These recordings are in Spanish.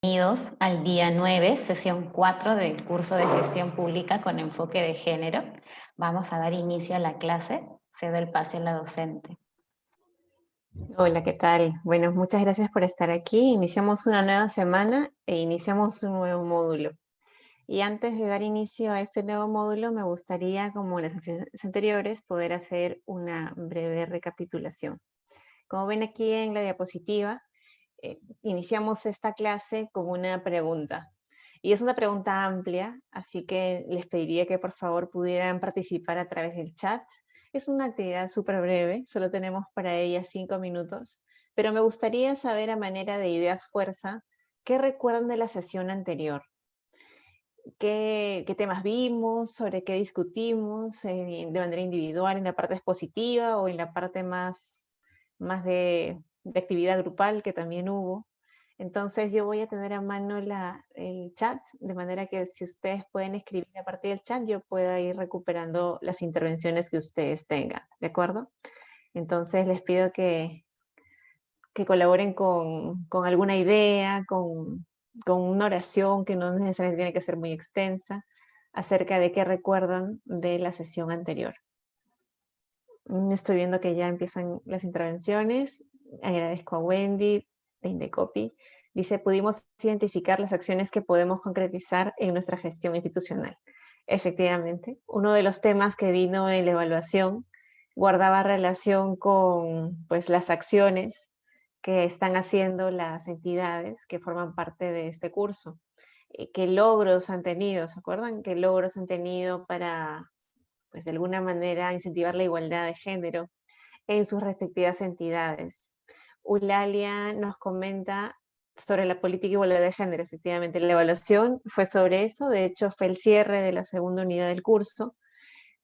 Bienvenidos al día 9, sesión 4 del curso de gestión pública con enfoque de género. Vamos a dar inicio a la clase. Cedo el pase a la docente. Hola, ¿qué tal? Bueno, muchas gracias por estar aquí. Iniciamos una nueva semana e iniciamos un nuevo módulo. Y antes de dar inicio a este nuevo módulo, me gustaría, como en las sesiones anteriores, poder hacer una breve recapitulación. Como ven aquí en la diapositiva, iniciamos esta clase con una pregunta. Y es una pregunta amplia, así que les pediría que por favor pudieran participar a través del chat. Es una actividad súper breve, solo tenemos para ella 5 minutos, pero me gustaría saber a manera de ideas fuerza, ¿qué recuerdan de la sesión anterior? ¿Qué temas vimos? ¿Sobre qué discutimos? ¿De manera individual en la parte expositiva o en la parte más de actividad grupal que también hubo? Entonces yo voy a tener a mano el chat, de manera que si ustedes pueden escribir a partir del chat, yo pueda ir recuperando las intervenciones que ustedes tengan, ¿de acuerdo? Entonces les pido que colaboren con alguna idea, con una oración que no necesariamente tiene que ser muy extensa, acerca de qué recuerdan de la sesión anterior. Estoy viendo que ya empiezan las intervenciones. Agradezco a Wendy de Indecopi. Dice, pudimos identificar las acciones que podemos concretizar en nuestra gestión institucional. Efectivamente, uno de los temas que vino en la evaluación guardaba relación con, pues, las acciones que están haciendo las entidades que forman parte de este curso. ¿Qué logros han tenido? ¿Se acuerdan? ¿Qué logros han tenido para, pues, de alguna manera incentivar la igualdad de género en sus respectivas entidades? Eulalia nos comenta sobre la política de igualdad de género. Efectivamente, la evaluación fue sobre eso, de hecho fue el cierre de la segunda unidad del curso.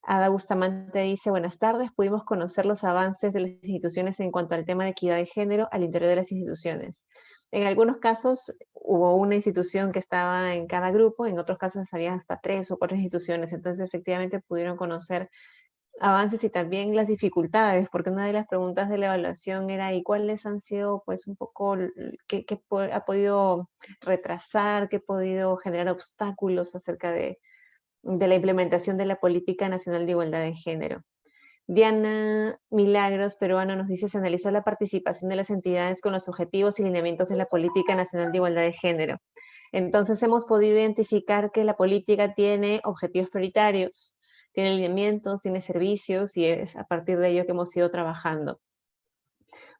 Ada Bustamante dice, buenas tardes, pudimos conocer los avances de las instituciones en cuanto al tema de equidad de género al interior de las instituciones. En algunos casos hubo una institución que estaba en cada grupo, en otros casos había hasta 3 o 4 instituciones, entonces efectivamente pudieron conocer avances y también las dificultades, porque una de las preguntas de la evaluación era, ¿y cuáles han sido, pues, un poco, ha podido retrasar, qué ha podido generar obstáculos acerca de la implementación de la Política Nacional de Igualdad de Género? Diana Milagros, peruano, nos dice, se analizó la participación de las entidades con los objetivos y lineamientos de la Política Nacional de Igualdad de Género. Entonces hemos podido identificar que la política tiene objetivos prioritarios, tiene lineamientos, tiene servicios y es a partir de ello que hemos ido trabajando.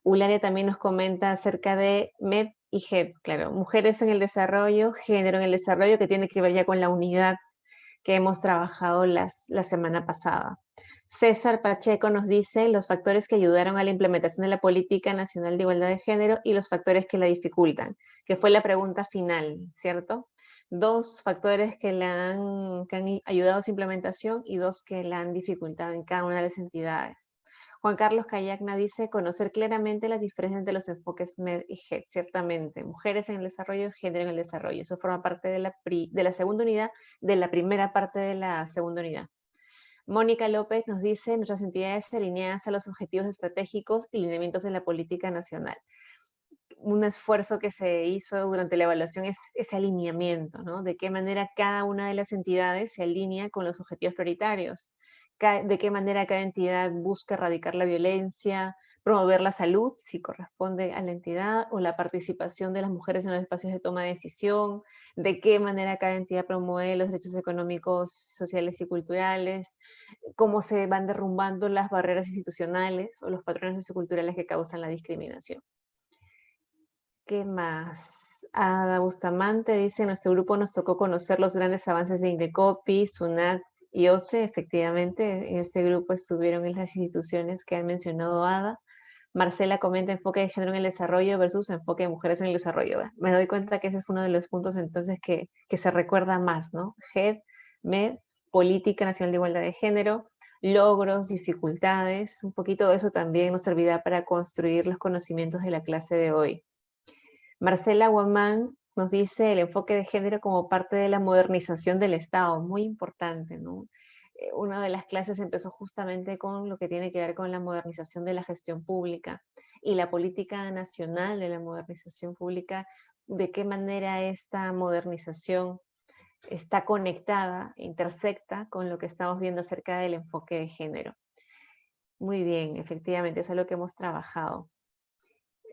Ularia también nos comenta acerca de MED y GED, claro, mujeres en el desarrollo, género en el desarrollo, que tiene que ver ya con la unidad que hemos trabajado la semana pasada. César Pacheco nos dice los factores que ayudaron a la implementación de la Política Nacional de Igualdad de Género y los factores que la dificultan, que fue la pregunta final, ¿cierto? 2 factores que han ayudado a su implementación y 2 que la han dificultado en cada una de las entidades. Juan Carlos Cayacna dice conocer claramente las diferencias entre los enfoques MED y GED, ciertamente, mujeres en el desarrollo, género en el desarrollo. Eso forma parte de la segunda unidad, de la primera parte de la segunda unidad. Mónica López nos dice, nuestras entidades alineadas a los objetivos estratégicos y lineamientos de la política nacional. Un esfuerzo que se hizo durante la evaluación es ese alineamiento, ¿no? De qué manera cada una de las entidades se alinea con los objetivos prioritarios, de qué manera cada entidad busca erradicar la violencia, promover la salud, si corresponde a la entidad, o la participación de las mujeres en los espacios de toma de decisión, de qué manera cada entidad promueve los derechos económicos, sociales y culturales, cómo se van derrumbando las barreras institucionales o los patrones socioculturales que causan la discriminación. ¿Qué más? Ada Bustamante dice, en nuestro grupo nos tocó conocer los grandes avances de Indecopi, SUNAT y OCE. Efectivamente, en este grupo estuvieron las instituciones que ha mencionado Ada. Marcela comenta enfoque de género en el desarrollo versus enfoque de mujeres en el desarrollo. Me doy cuenta que ese fue uno de los puntos entonces que se recuerda más, ¿no? GED, MED, Política Nacional de Igualdad de Género, logros, dificultades, un poquito de eso también nos servirá para construir los conocimientos de la clase de hoy. Marcela Guamán nos dice el enfoque de género como parte de la modernización del Estado, muy importante, ¿no? Una de las clases empezó justamente con lo que tiene que ver con la modernización de la gestión pública y la política nacional de la modernización pública de qué manera esta modernización está conectada, intersecta con lo que estamos viendo acerca del enfoque de género. Muy bien, efectivamente, es algo que hemos trabajado.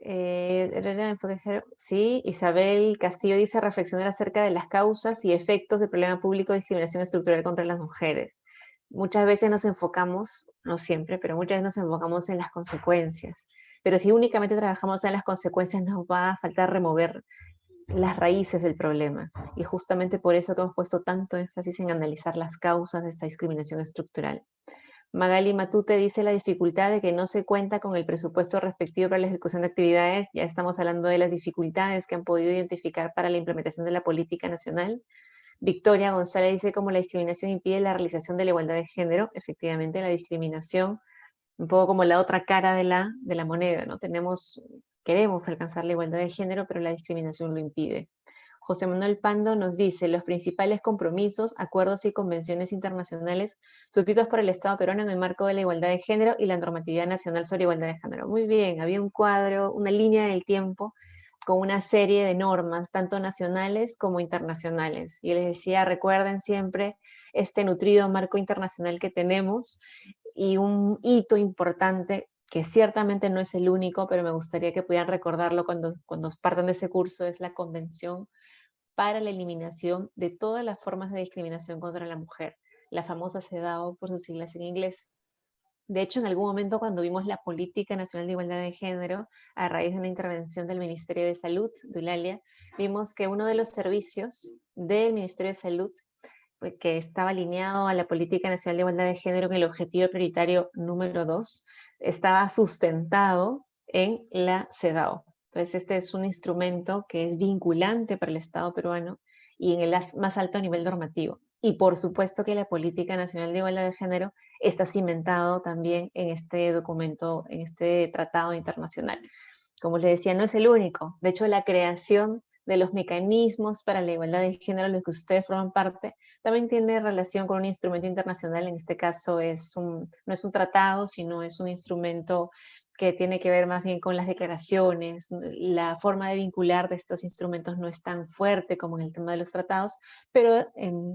Enfoque de género. Sí, Isabel Castillo dice reflexionar acerca de las causas y efectos del problema público de discriminación estructural contra las mujeres. Muchas veces nos enfocamos, no siempre, pero muchas veces nos enfocamos en las consecuencias. Pero si únicamente trabajamos en las consecuencias, nos va a faltar remover las raíces del problema. Y justamente por eso que hemos puesto tanto énfasis en analizar las causas de esta discriminación estructural. Magali Matute dice la dificultad de que no se cuenta con el presupuesto respectivo para la ejecución de actividades. Ya estamos hablando de las dificultades que han podido identificar para la implementación de la política nacional. Victoria González dice como la discriminación impide la realización de la igualdad de género. Efectivamente, la discriminación, un poco como la otra cara de la moneda, ¿no? Queremos alcanzar la igualdad de género, pero la discriminación lo impide. José Manuel Pando nos dice los principales compromisos, acuerdos y convenciones internacionales suscritos por el Estado peruano en el marco de la igualdad de género y la normatividad nacional sobre igualdad de género. Muy bien, había un cuadro, una línea del tiempo con una serie de normas, tanto nacionales como internacionales. Y les decía, recuerden siempre este nutrido marco internacional que tenemos y un hito importante que ciertamente no es el único, pero me gustaría que pudieran recordarlo cuando partan de ese curso, es la Convención para la eliminación de todas las formas de discriminación contra la mujer, la famosa CEDAW por sus siglas en inglés. De hecho, en algún momento cuando vimos la Política Nacional de Igualdad de Género, a raíz de una intervención del Ministerio de Salud, de Eulalia, vimos que uno de los servicios del Ministerio de Salud, que estaba alineado a la Política Nacional de Igualdad de Género en el objetivo prioritario número 2, estaba sustentado en la CEDAW. Entonces, este es un instrumento que es vinculante para el Estado peruano y en el más alto nivel normativo. Y por supuesto que la Política Nacional de Igualdad de Género está cimentado también en este documento, en este tratado internacional. Como les decía, no es el único. De hecho, la creación de los mecanismos para la igualdad de género, en los que ustedes forman parte, también tiene relación con un instrumento internacional. En este caso no es un tratado, sino es un instrumento que tiene que ver más bien con las declaraciones. La forma de vincular de estos instrumentos no es tan fuerte como en el tema de los tratados, pero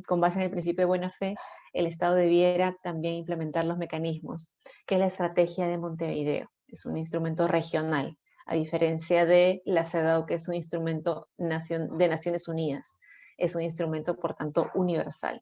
con base en el principio de buena fe, el Estado debiera también implementar los mecanismos, que es la estrategia de Montevideo. Es un instrumento regional, a diferencia de la CEDAW, que es un instrumento de Naciones Unidas. Es un instrumento, por tanto, universal.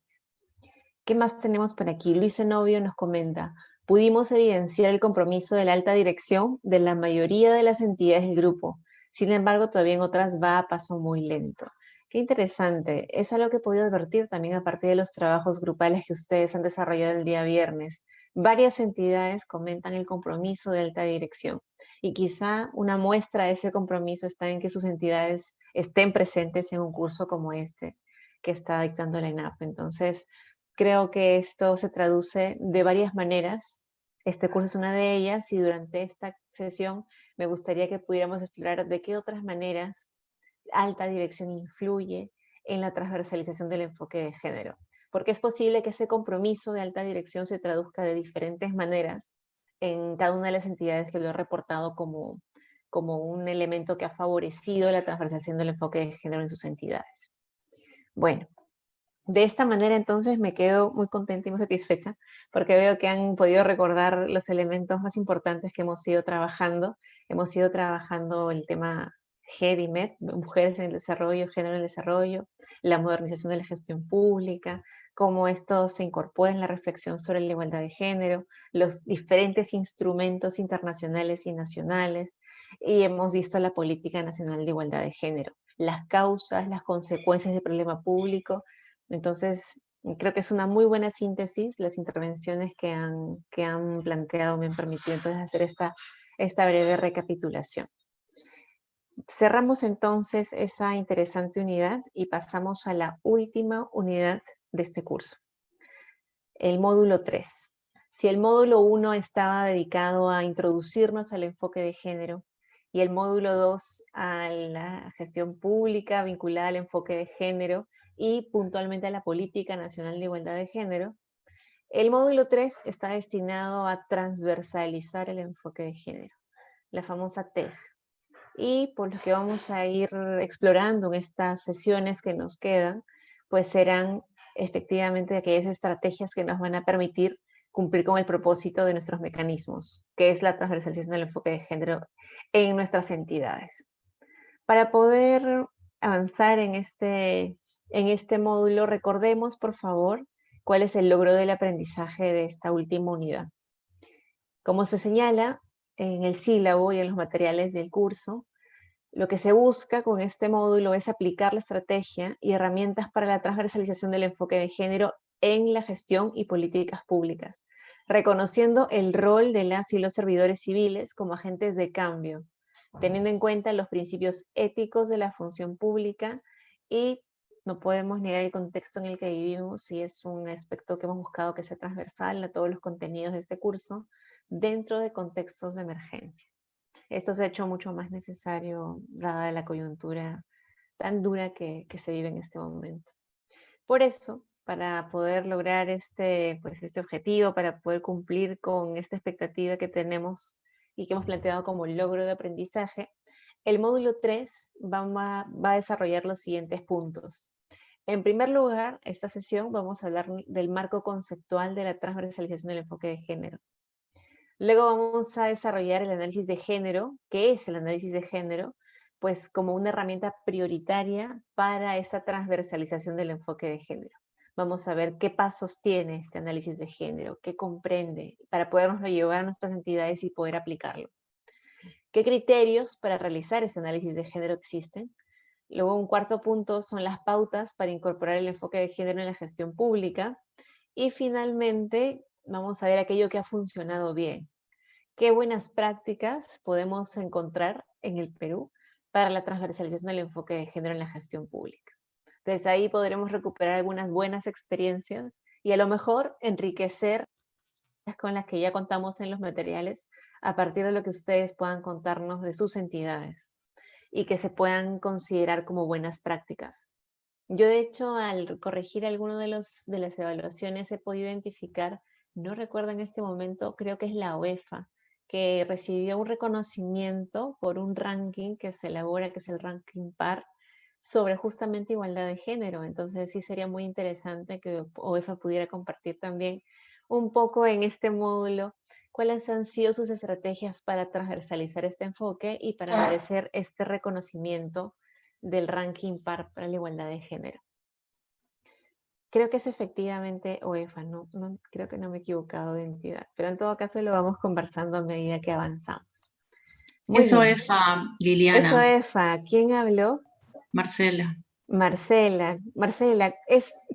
¿Qué más tenemos por aquí? Luis Zenobio nos comenta, pudimos evidenciar el compromiso de la alta dirección de la mayoría de las entidades del grupo. Sin embargo, todavía en otras va a paso muy lento. Qué interesante. Es algo que he podido advertir también a partir de los trabajos grupales que ustedes han desarrollado el día viernes. Varias entidades comentan el compromiso de alta dirección y quizá una muestra de ese compromiso está en que sus entidades estén presentes en un curso como este que está dictando la ENAP. Entonces, creo que esto se traduce de varias maneras. Este curso es una de ellas y durante esta sesión me gustaría que pudiéramos explorar de qué otras maneras alta dirección influye en la transversalización del enfoque de género. Porque es posible que ese compromiso de alta dirección se traduzca de diferentes maneras en cada una de las entidades que lo he reportado como un elemento que ha favorecido la transversalización del enfoque de género en sus entidades. Bueno, de esta manera entonces me quedo muy contenta y muy satisfecha porque veo que han podido recordar los elementos más importantes que hemos ido trabajando. Hemos ido trabajando el tema GEDIMED, Mujeres en el Desarrollo, Género en el Desarrollo, la modernización de la gestión pública, cómo esto se incorpora en la reflexión sobre la igualdad de género, los diferentes instrumentos internacionales y nacionales, y hemos visto la Política Nacional de Igualdad de Género, las causas, las consecuencias del problema público. Entonces, creo que es una muy buena síntesis. Las intervenciones que han planteado me han permitido entonces hacer esta breve recapitulación. Cerramos entonces esa interesante unidad y pasamos a la última unidad de este curso, el módulo 3. Si el módulo 1 estaba dedicado a introducirnos al enfoque de género y el módulo 2 a la gestión pública vinculada al enfoque de género y puntualmente a la Política Nacional de Igualdad de Género, el módulo 3 está destinado a transversalizar el enfoque de género, la famosa TEG. y por los que vamos a ir explorando en estas sesiones que nos quedan, pues serán efectivamente aquellas estrategias que nos van a permitir cumplir con el propósito de nuestros mecanismos, que es la transversalización del enfoque de género en nuestras entidades. Para poder avanzar en este módulo, recordemos, por favor, cuál es el logro del aprendizaje de esta última unidad. Como se señala en el sílabo y en los materiales del curso, lo que se busca con este módulo es aplicar la estrategia y herramientas para la transversalización del enfoque de género en la gestión y políticas públicas, reconociendo el rol de las y los servidores civiles como agentes de cambio, teniendo en cuenta los principios éticos de la función pública y no podemos negar el contexto en el que vivimos y es un aspecto que hemos buscado que sea transversal a todos los contenidos de este curso dentro de contextos de emergencia. Esto se ha hecho mucho más necesario dada la coyuntura tan dura que se vive en este momento. Por eso, para poder lograr este objetivo, para poder cumplir con esta expectativa que tenemos y que hemos planteado como logro de aprendizaje, el módulo 3 va a desarrollar los siguientes puntos. En primer lugar, esta sesión vamos a hablar del marco conceptual de la transversalización del enfoque de género. Luego vamos a desarrollar el análisis de género. ¿Qué es el análisis de género? Pues como una herramienta prioritaria para esta transversalización del enfoque de género. Vamos a ver qué pasos tiene este análisis de género, qué comprende, para podernoslo llevar a nuestras entidades y poder aplicarlo. ¿Qué criterios para realizar este análisis de género existen? Luego, un cuarto punto son las pautas para incorporar el enfoque de género en la gestión pública. Y finalmente, vamos a ver aquello que ha funcionado bien. ¿Qué buenas prácticas podemos encontrar en el Perú para la transversalización del enfoque de género en la gestión pública? Entonces ahí podremos recuperar algunas buenas experiencias y a lo mejor enriquecer las con las que ya contamos en los materiales a partir de lo que ustedes puedan contarnos de sus entidades y que se puedan considerar como buenas prácticas. Yo, de hecho, al corregir alguno de las evaluaciones he podido identificar, no recuerdo en este momento, creo que es la UEFA, que recibió un reconocimiento por un ranking que se elabora, que es el ranking PAR, sobre justamente igualdad de género. Entonces sí sería muy interesante que UEFA pudiera compartir también un poco en este módulo cuáles han sido sus estrategias para transversalizar este enfoque y para merecer este reconocimiento del ranking PAR para la igualdad de género. Creo que es efectivamente UEFA, creo que no me he equivocado de entidad, pero en todo caso lo vamos conversando a medida que avanzamos. Muy Eso bien. es Liliana. Eso EFA. ¿Quién habló? Marcela. Marcela. Marcela,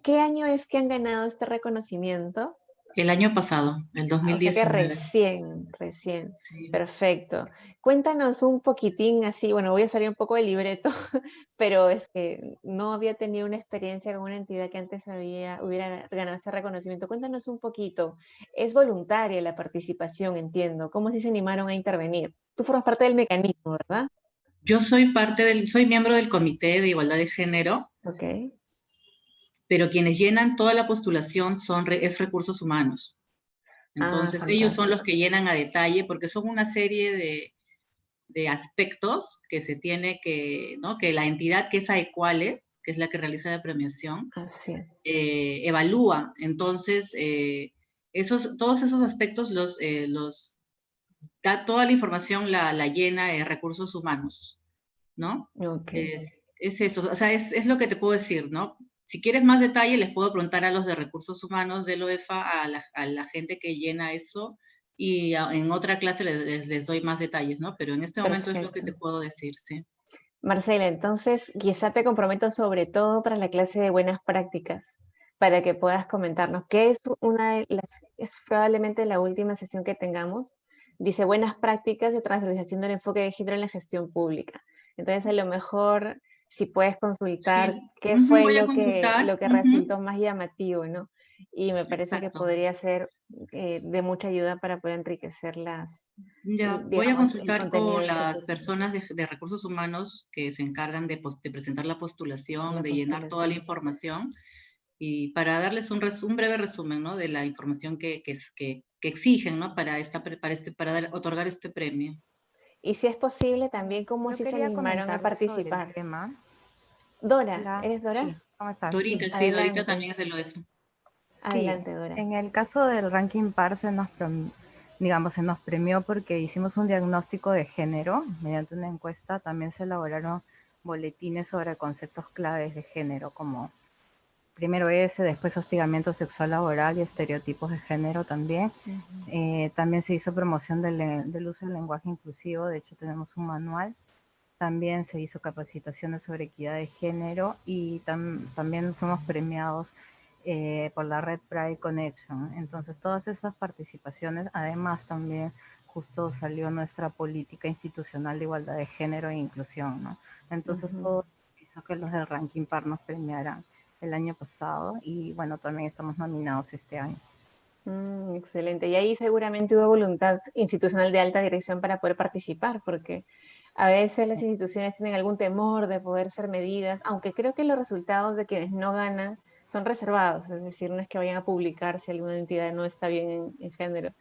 ¿qué año es que han ganado este reconocimiento? El año pasado, el 2019. O sea que recién. Sí. Perfecto. Cuéntanos un poquitín así, bueno, voy a salir un poco del libreto, pero es que no había tenido una experiencia con una entidad que antes hubiera ganado ese reconocimiento. Cuéntanos un poquito. Es voluntaria la participación, entiendo. ¿Cómo así se animaron a intervenir? Tú formas parte del mecanismo, ¿verdad? Yo soy soy miembro del Comité de Igualdad de Género. Ok. Pero quienes llenan toda la postulación es Recursos Humanos. Entonces, ellos son los que llenan a detalle, porque son una serie de aspectos que se tiene que, ¿no? Que la entidad que es AECUALES, que es la que realiza la premiación, evalúa. Entonces, todos esos aspectos da toda la información, la llena Recursos Humanos, ¿no? Okay. Es eso, o sea, es lo que te puedo decir, ¿no? Si quieres más detalle, les puedo preguntar a los de Recursos Humanos del OEFA, a la gente que llena eso, y en otra clase les doy más detalles, ¿no? Pero en este momento es lo que te puedo decir, sí. Marcela, entonces quizá te comprometo sobre todo para la clase de buenas prácticas, para que puedas comentarnos, que es es probablemente la última sesión que tengamos, dice buenas prácticas de transversalización del enfoque de género en la gestión pública. Entonces a lo mejor si puedes consultar qué fue lo que resultó más llamativo, ¿no? Y me parece que podría ser de mucha ayuda para poder enriquecer voy a consultar con las personas de Recursos Humanos que se encargan de presentar la postulación, de llenar toda la información, y para darles un breve resumen, ¿no? De la información que exigen, ¿no? Para otorgar este premio. Y si es posible también, ¿cómo Yo sí se quería animaron a comentar sobre el participar? tema. Dora, Hola, ¿eres Dora? sí, ¿cómo estás? Dorita, Sí, sí, Dorita Adelante, también es del oeste. sí. adelante, Dora. En el caso del ranking PAR digamos, se nos premió porque hicimos un diagnóstico de género mediante una encuesta. También se elaboraron boletines sobre conceptos claves de género, como primero ese, después hostigamiento sexual laboral y estereotipos de género también. También se hizo promoción del uso del lenguaje inclusivo. De hecho, tenemos un manual. También se hizo capacitaciones sobre equidad de género y también fuimos premiados por la red Pride Connection. Entonces, todas esas participaciones, además también justo salió nuestra política institucional de igualdad de género e inclusión, ¿no? Entonces, todo hizo que los del Ranking Par nos premiaran el año pasado y bueno, también estamos nominados este año. Excelente. Y ahí seguramente hubo voluntad institucional de alta dirección para poder participar, porque a veces las instituciones tienen algún temor de poder ser medidas, aunque creo que los resultados de quienes no ganan son reservados, es decir, no es que vayan a publicar si alguna entidad no está bien en género,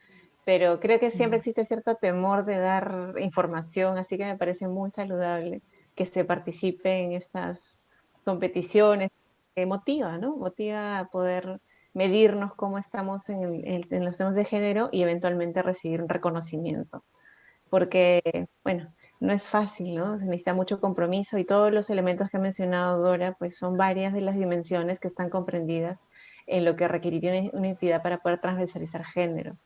pero creo que siempre existe cierto temor de dar información, así que me parece muy saludable que se participe en estas competiciones, que motiva, ¿no? Motiva a poder medirnos cómo estamos en los temas de género y eventualmente recibir un reconocimiento. Porque, bueno, no es fácil, ¿no? Se necesita mucho compromiso y todos los elementos que ha mencionado Dora, pues son varias de las dimensiones que están comprendidas en lo que requeriría una entidad para poder transversalizar género.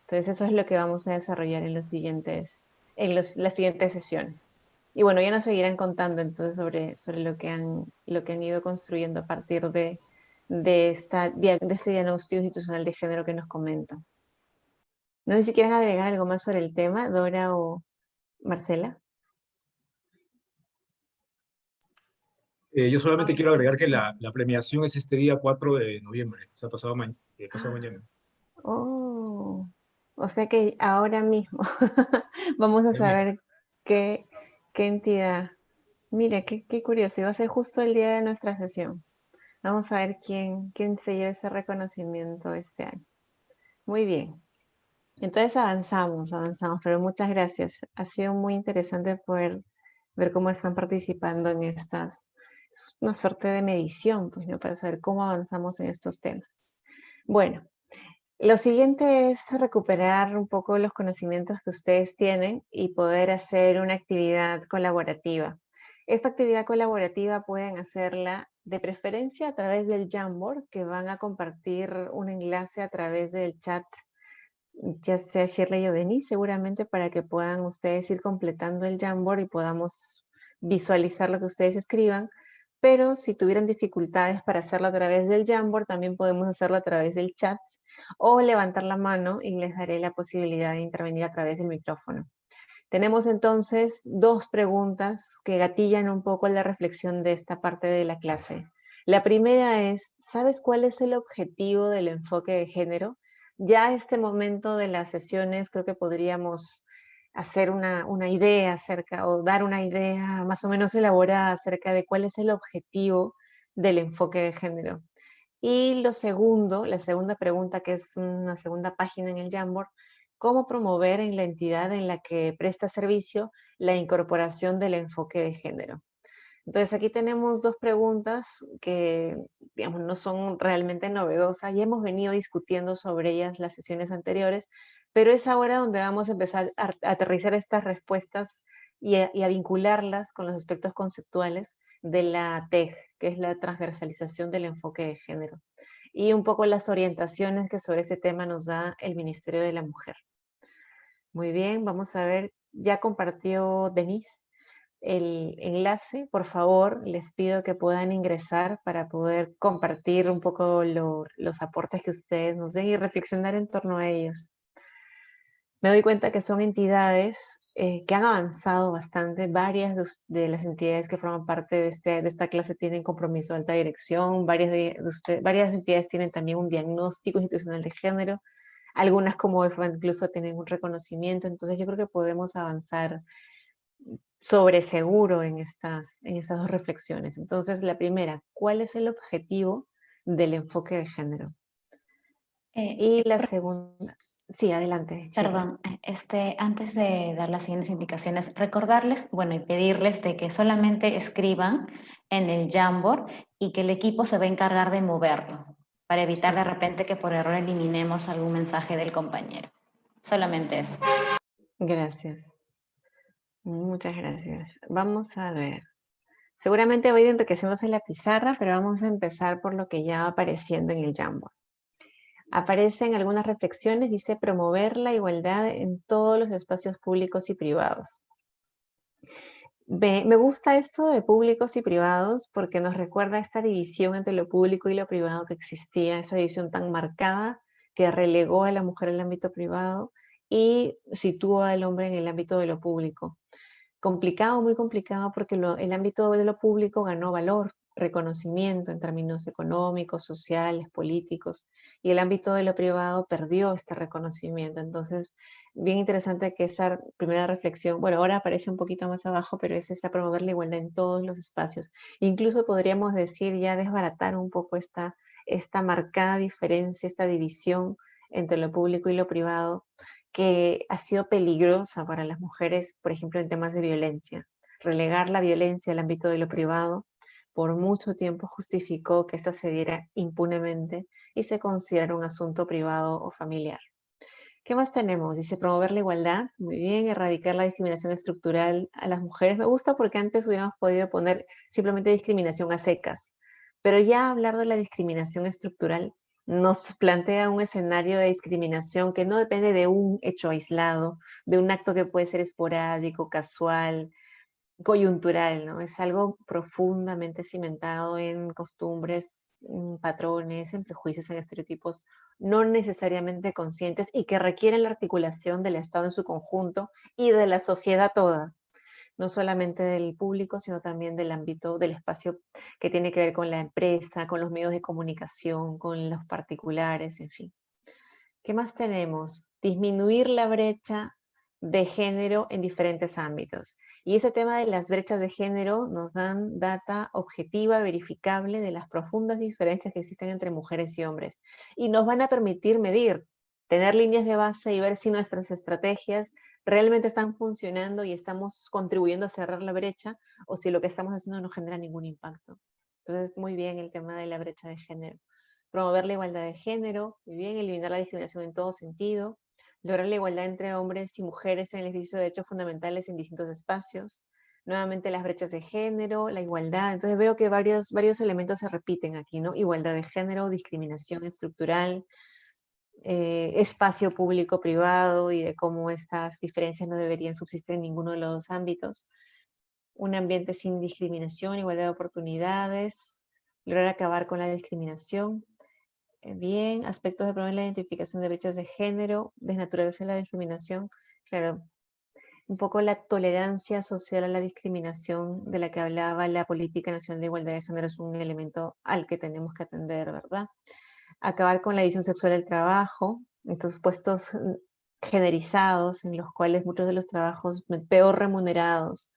Entonces, eso es lo que vamos a desarrollar en las siguientes sesiones. Y bueno, ya nos seguirán contando entonces sobre lo que han ido construyendo a partir de este diagnóstico institucional de género que nos comentan. No sé si quieren agregar algo más sobre el tema, Dora o Marcela. Yo solamente quiero agregar que la premiación es este día 4 de noviembre, o sea, pasado mañana. Oh, o sea que ahora mismo vamos a Ahí mismo. saber qué entidad. Mira, qué curioso, y va a ser justo el día de nuestra sesión. Vamos a ver quién se lleva ese reconocimiento este año. Muy bien. Entonces avanzamos, pero muchas gracias. Ha sido muy interesante poder ver cómo están participando en estas, es una suerte de medición, pues, ¿no? Para saber cómo avanzamos en estos temas. Bueno, lo siguiente es recuperar un poco los conocimientos que ustedes tienen y poder hacer una actividad colaborativa. Esta actividad colaborativa pueden hacerla de preferencia a través del Jamboard, que van a compartir un enlace a través del chat, ya sea Shirley o Denise, seguramente para que puedan ustedes ir completando el Jamboard y podamos visualizar lo que ustedes escriban. Pero si tuvieran dificultades para hacerlo a través del Jamboard, también podemos hacerlo a través del chat o levantar la mano y les daré la posibilidad de intervenir a través del micrófono. Tenemos entonces dos preguntas que gatillan un poco la reflexión de esta parte de la clase. La primera es, ¿sabes cuál es el objetivo del enfoque de género? Ya a este momento de las sesiones creo que podríamos hacer una idea acerca o dar una idea más o menos elaborada acerca de cuál es el objetivo del enfoque de género. Y la segunda pregunta, que es una segunda página en el Jamboard, ¿cómo promover en la entidad en la que presta servicio la incorporación del enfoque de género? Entonces aquí tenemos dos preguntas que, digamos, no son realmente novedosas. Ya hemos venido discutiendo sobre ellas las sesiones anteriores, pero es ahora donde vamos a empezar a aterrizar estas respuestas y a vincularlas con los aspectos conceptuales de la TEG, que es la transversalización del enfoque de género, y un poco las orientaciones que sobre este tema nos da el Ministerio de la Mujer. Muy bien, vamos a ver, ya compartió Denise el enlace. Por favor, les pido que puedan ingresar para poder compartir un poco los aportes que ustedes nos den y reflexionar en torno a ellos. Me doy cuenta que son entidades que han avanzado bastante. Varias de las entidades que forman parte de esta clase tienen compromiso de alta dirección. Varias entidades tienen también un diagnóstico institucional de género. Algunas como EFA incluso tienen un reconocimiento. Entonces yo creo que podemos avanzar sobre seguro en estas dos reflexiones. Entonces la primera, ¿cuál es el objetivo del enfoque de género? Y la segunda, Sí, adelante, Shirley. Perdón, antes de dar las siguientes indicaciones, recordarles, bueno, y pedirles de que solamente escriban en el Jamboard y que el equipo se va a encargar de moverlo, para evitar de repente que por error eliminemos algún mensaje del compañero. Solamente eso. Gracias. Muchas gracias. Vamos a ver. Seguramente va a ir enriqueciéndose la pizarra, pero vamos a empezar por lo que ya va apareciendo en el Jamboard. Aparecen algunas reflexiones, dice promover la igualdad en todos los espacios públicos y privados. Me gusta esto de públicos y privados porque nos recuerda esta división entre lo público y lo privado que existía, esa división tan marcada que relegó a la mujer al ámbito privado y situó al hombre en el ámbito de lo público. Complicado, muy complicado, porque el ámbito de lo público ganó valor, reconocimiento en términos económicos, sociales, políticos, y el ámbito de lo privado perdió este reconocimiento. Entonces, bien interesante que esa primera reflexión, bueno, ahora aparece un poquito más abajo, pero es esta promover la igualdad en todos los espacios. Incluso podríamos decir, ya desbaratar un poco esta marcada diferencia, esta división entre lo público y lo privado, que ha sido peligrosa para las mujeres, por ejemplo, en temas de violencia. Relegar la violencia al ámbito de lo privado por mucho tiempo justificó que esto se diera impunemente y se considerara un asunto privado o familiar. ¿Qué más tenemos? Dice promover la igualdad. Muy bien, erradicar la discriminación estructural a las mujeres. Me gusta porque antes hubiéramos podido poner simplemente discriminación a secas, pero ya hablar de la discriminación estructural nos plantea un escenario de discriminación que no depende de un hecho aislado, de un acto que puede ser esporádico, casual, coyuntural, ¿no? Es algo profundamente cimentado en costumbres, en patrones, en prejuicios, en estereotipos no necesariamente conscientes y que requieren la articulación del Estado en su conjunto y de la sociedad toda, no solamente del público, sino también del ámbito, del espacio que tiene que ver con la empresa, con los medios de comunicación, con los particulares, en fin. ¿Qué más tenemos? Disminuir la brecha de género en diferentes ámbitos. Y ese tema de las brechas de género nos dan data objetiva, verificable de las profundas diferencias que existen entre mujeres y hombres. Y nos van a permitir medir, tener líneas de base y ver si nuestras estrategias realmente están funcionando y estamos contribuyendo a cerrar la brecha o si lo que estamos haciendo no genera ningún impacto. Entonces, muy bien el tema de la brecha de género. Promover la igualdad de género, muy bien, eliminar la discriminación en todo sentido, lograr la igualdad entre hombres y mujeres en el ejercicio de derechos fundamentales en distintos espacios, nuevamente las brechas de género, la igualdad. Entonces veo que varios elementos se repiten aquí, ¿no? Igualdad de género, discriminación estructural, espacio público-privado y de cómo estas diferencias no deberían subsistir en ninguno de los dos ámbitos. Un ambiente sin discriminación, igualdad de oportunidades, lograr acabar con la discriminación. Bien, aspectos de promover la identificación de brechas de género, desnaturalizar la discriminación. Claro, un poco la tolerancia social a la discriminación de la que hablaba la Política Nacional de Igualdad de Género es un elemento al que tenemos que atender, ¿verdad? Acabar con la división sexual del trabajo, estos puestos generizados en los cuales muchos de los trabajos peor remunerados,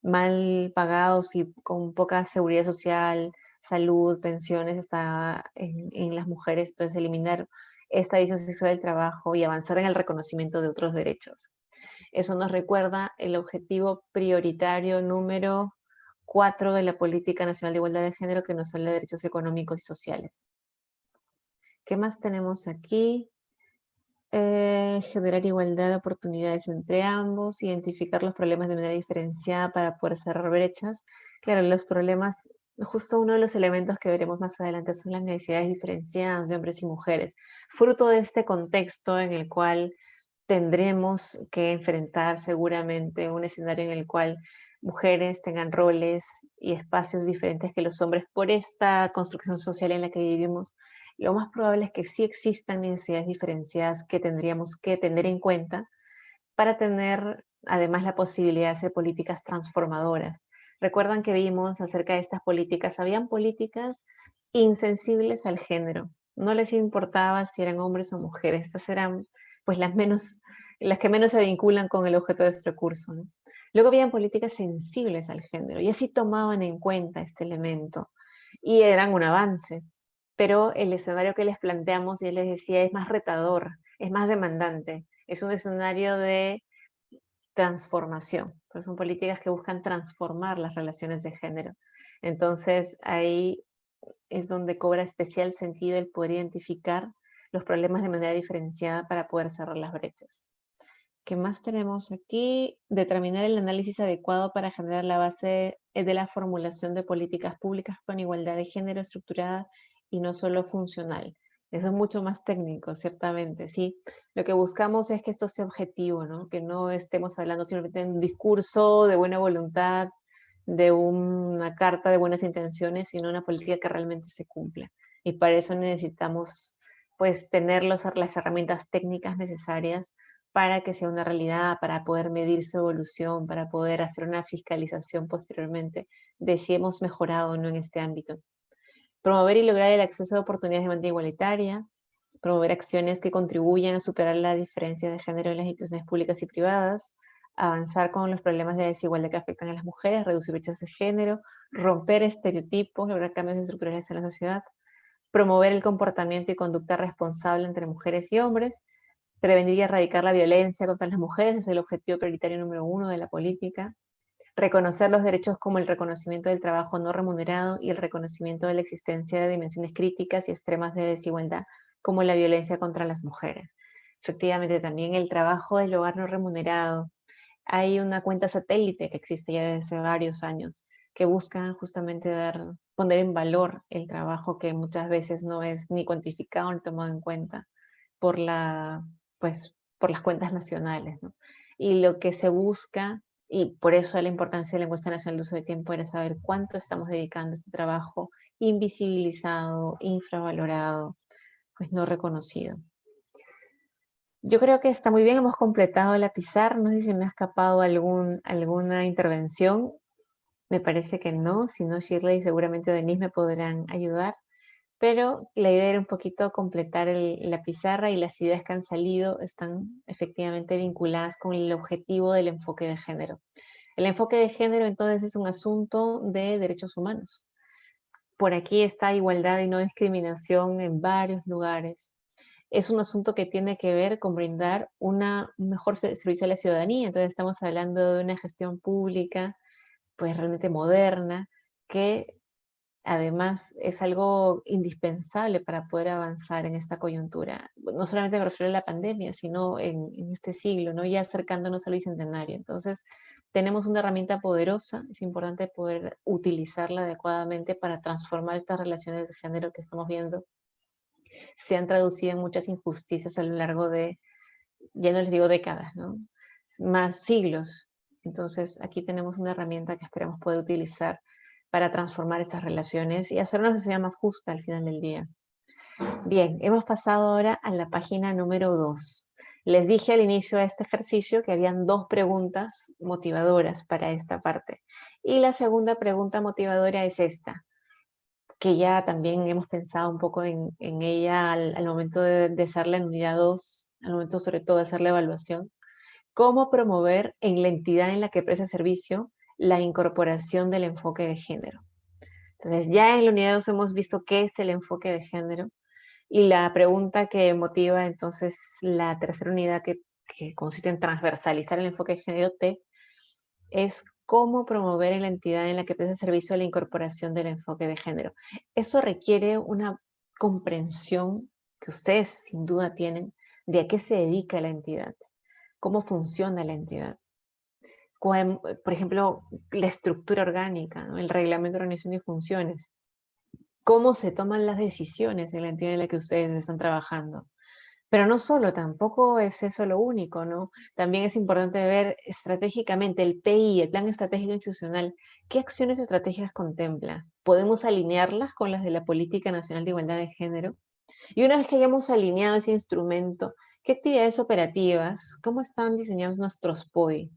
mal pagados y con poca seguridad social, salud, pensiones, está en las mujeres. Entonces, eliminar esta división sexual del trabajo y avanzar en el reconocimiento de otros derechos. Eso nos recuerda el objetivo prioritario número 4 de la Política Nacional de Igualdad de Género, que nos habla de derechos económicos y sociales. ¿Qué más tenemos aquí? Generar igualdad de oportunidades entre ambos, identificar los problemas de manera diferenciada para poder cerrar brechas. Claro, los problemas, justo uno de los elementos que veremos más adelante son las necesidades diferenciadas de hombres y mujeres, fruto de este contexto en el cual tendremos que enfrentar seguramente un escenario en el cual mujeres tengan roles y espacios diferentes que los hombres por esta construcción social en la que vivimos. Lo más probable es que sí existan necesidades diferenciadas que tendríamos que tener en cuenta para tener además la posibilidad de hacer políticas transformadoras. Recuerdan que vimos acerca de estas políticas, habían políticas insensibles al género, no les importaba si eran hombres o mujeres, estas eran pues las que menos se vinculan con el objeto de este curso, ¿no? Luego habían políticas sensibles al género y así tomaban en cuenta este elemento y eran un avance. Pero el escenario que les planteamos, y les decía, es más retador. es más demandante, es un escenario de transformación. Entonces son políticas que buscan transformar las relaciones de género. Entonces ahí es donde cobra especial sentido el poder identificar los problemas de manera diferenciada para poder cerrar las brechas. ¿Qué más tenemos aquí? Determinar el análisis adecuado para generar la base de la formulación de políticas públicas con igualdad de género estructurada y no solo funcional. Eso es mucho más técnico, ciertamente, sí. Lo que buscamos es que esto sea objetivo, ¿no? Que no estemos hablando simplemente de un discurso de buena voluntad, de una carta de buenas intenciones, sino una política que realmente se cumpla. Y para eso necesitamos, pues, tener las herramientas técnicas necesarias para que sea una realidad, para poder medir su evolución, para poder hacer una fiscalización posteriormente de si hemos mejorado o no en este ámbito. Promover y lograr el acceso a oportunidades de manera igualitaria, promover acciones que contribuyan a superar la diferencia de género en las instituciones públicas y privadas, avanzar con los problemas de desigualdad que afectan a las mujeres, reducir brechas de género, romper estereotipos, lograr cambios estructurales en la sociedad, promover el comportamiento y conducta responsable entre mujeres y hombres, prevenir y erradicar la violencia contra las mujeres es el objetivo prioritario número 1 de la política. Reconocer los derechos como el reconocimiento del trabajo no remunerado y el reconocimiento de la existencia de dimensiones críticas y extremas de desigualdad como la violencia contra las mujeres. Efectivamente, también el trabajo del hogar no remunerado. Hay una cuenta satélite que existe ya desde varios años que busca justamente poner en valor el trabajo que muchas veces no es ni cuantificado ni tomado en cuenta por por las cuentas nacionales, ¿no? Y lo que se busca, y por eso la importancia de la encuesta nacional de uso de tiempo, era saber cuánto estamos dedicando a este trabajo invisibilizado, infravalorado, pues no reconocido. Yo creo que está muy bien, hemos completado la pizarra, no sé si me ha escapado alguna intervención, me parece que no, si no Shirley seguramente Denise me podrán ayudar. Pero la idea era un poquito completar la pizarra y las ideas que han salido están efectivamente vinculadas con el objetivo del enfoque de género. El enfoque de género entonces es un asunto de derechos humanos. Por aquí está igualdad y no discriminación en varios lugares. Es un asunto que tiene que ver con brindar un mejor servicio a la ciudadanía. Entonces estamos hablando de una gestión pública pues realmente moderna que además, es algo indispensable para poder avanzar en esta coyuntura. No solamente me refiero a la pandemia, sino en este siglo, ¿no? Ya acercándonos al bicentenario. Entonces, tenemos una herramienta poderosa, es importante poder utilizarla adecuadamente para transformar estas relaciones de género que estamos viendo. Se han traducido en muchas injusticias a lo largo de, ya no les digo décadas, ¿no? Más siglos. Entonces, aquí tenemos una herramienta que esperamos poder utilizar para transformar esas relaciones y hacer una sociedad más justa al final del día. Bien, hemos pasado ahora a la página número 2. Les dije al inicio de este ejercicio que habían 2 preguntas motivadoras para esta parte. Y la segunda pregunta motivadora es esta, que ya también hemos pensado un poco en ella al momento de hacer la unidad 2, al momento sobre todo de hacer la evaluación. ¿Cómo promover en la entidad en la que presta servicio la incorporación del enfoque de género? Entonces, ya en la unidad 2 hemos visto qué es el enfoque de género y la pregunta que motiva entonces la tercera unidad que consiste en transversalizar el enfoque de género T es cómo promover en la entidad en la que presta servicio la incorporación del enfoque de género. Eso requiere una comprensión que ustedes sin duda tienen de a qué se dedica la entidad, cómo funciona la entidad. Por ejemplo, la estructura orgánica, ¿no? El reglamento de organización y funciones. Cómo se toman las decisiones en la entidad en la que ustedes están trabajando. Pero no solo, tampoco es eso lo único, ¿no? También es importante ver estratégicamente el PI, el Plan Estratégico Institucional, qué acciones estratégicas contempla. ¿Podemos alinearlas con las de la Política Nacional de Igualdad de Género? Y una vez que hayamos alineado ese instrumento, ¿qué actividades operativas? ¿Cómo están diseñados nuestros POI?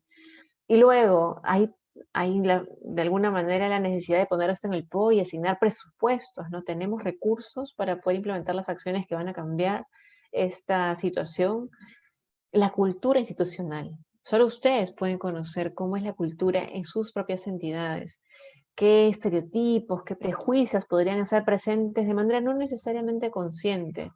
Y luego hay de alguna manera la necesidad de poner esto en el POI y asignar presupuestos, ¿no? Tenemos recursos para poder implementar las acciones que van a cambiar esta situación. La cultura institucional. Solo ustedes pueden conocer cómo es la cultura en sus propias entidades. Qué estereotipos, qué prejuicios podrían estar presentes de manera no necesariamente consciente.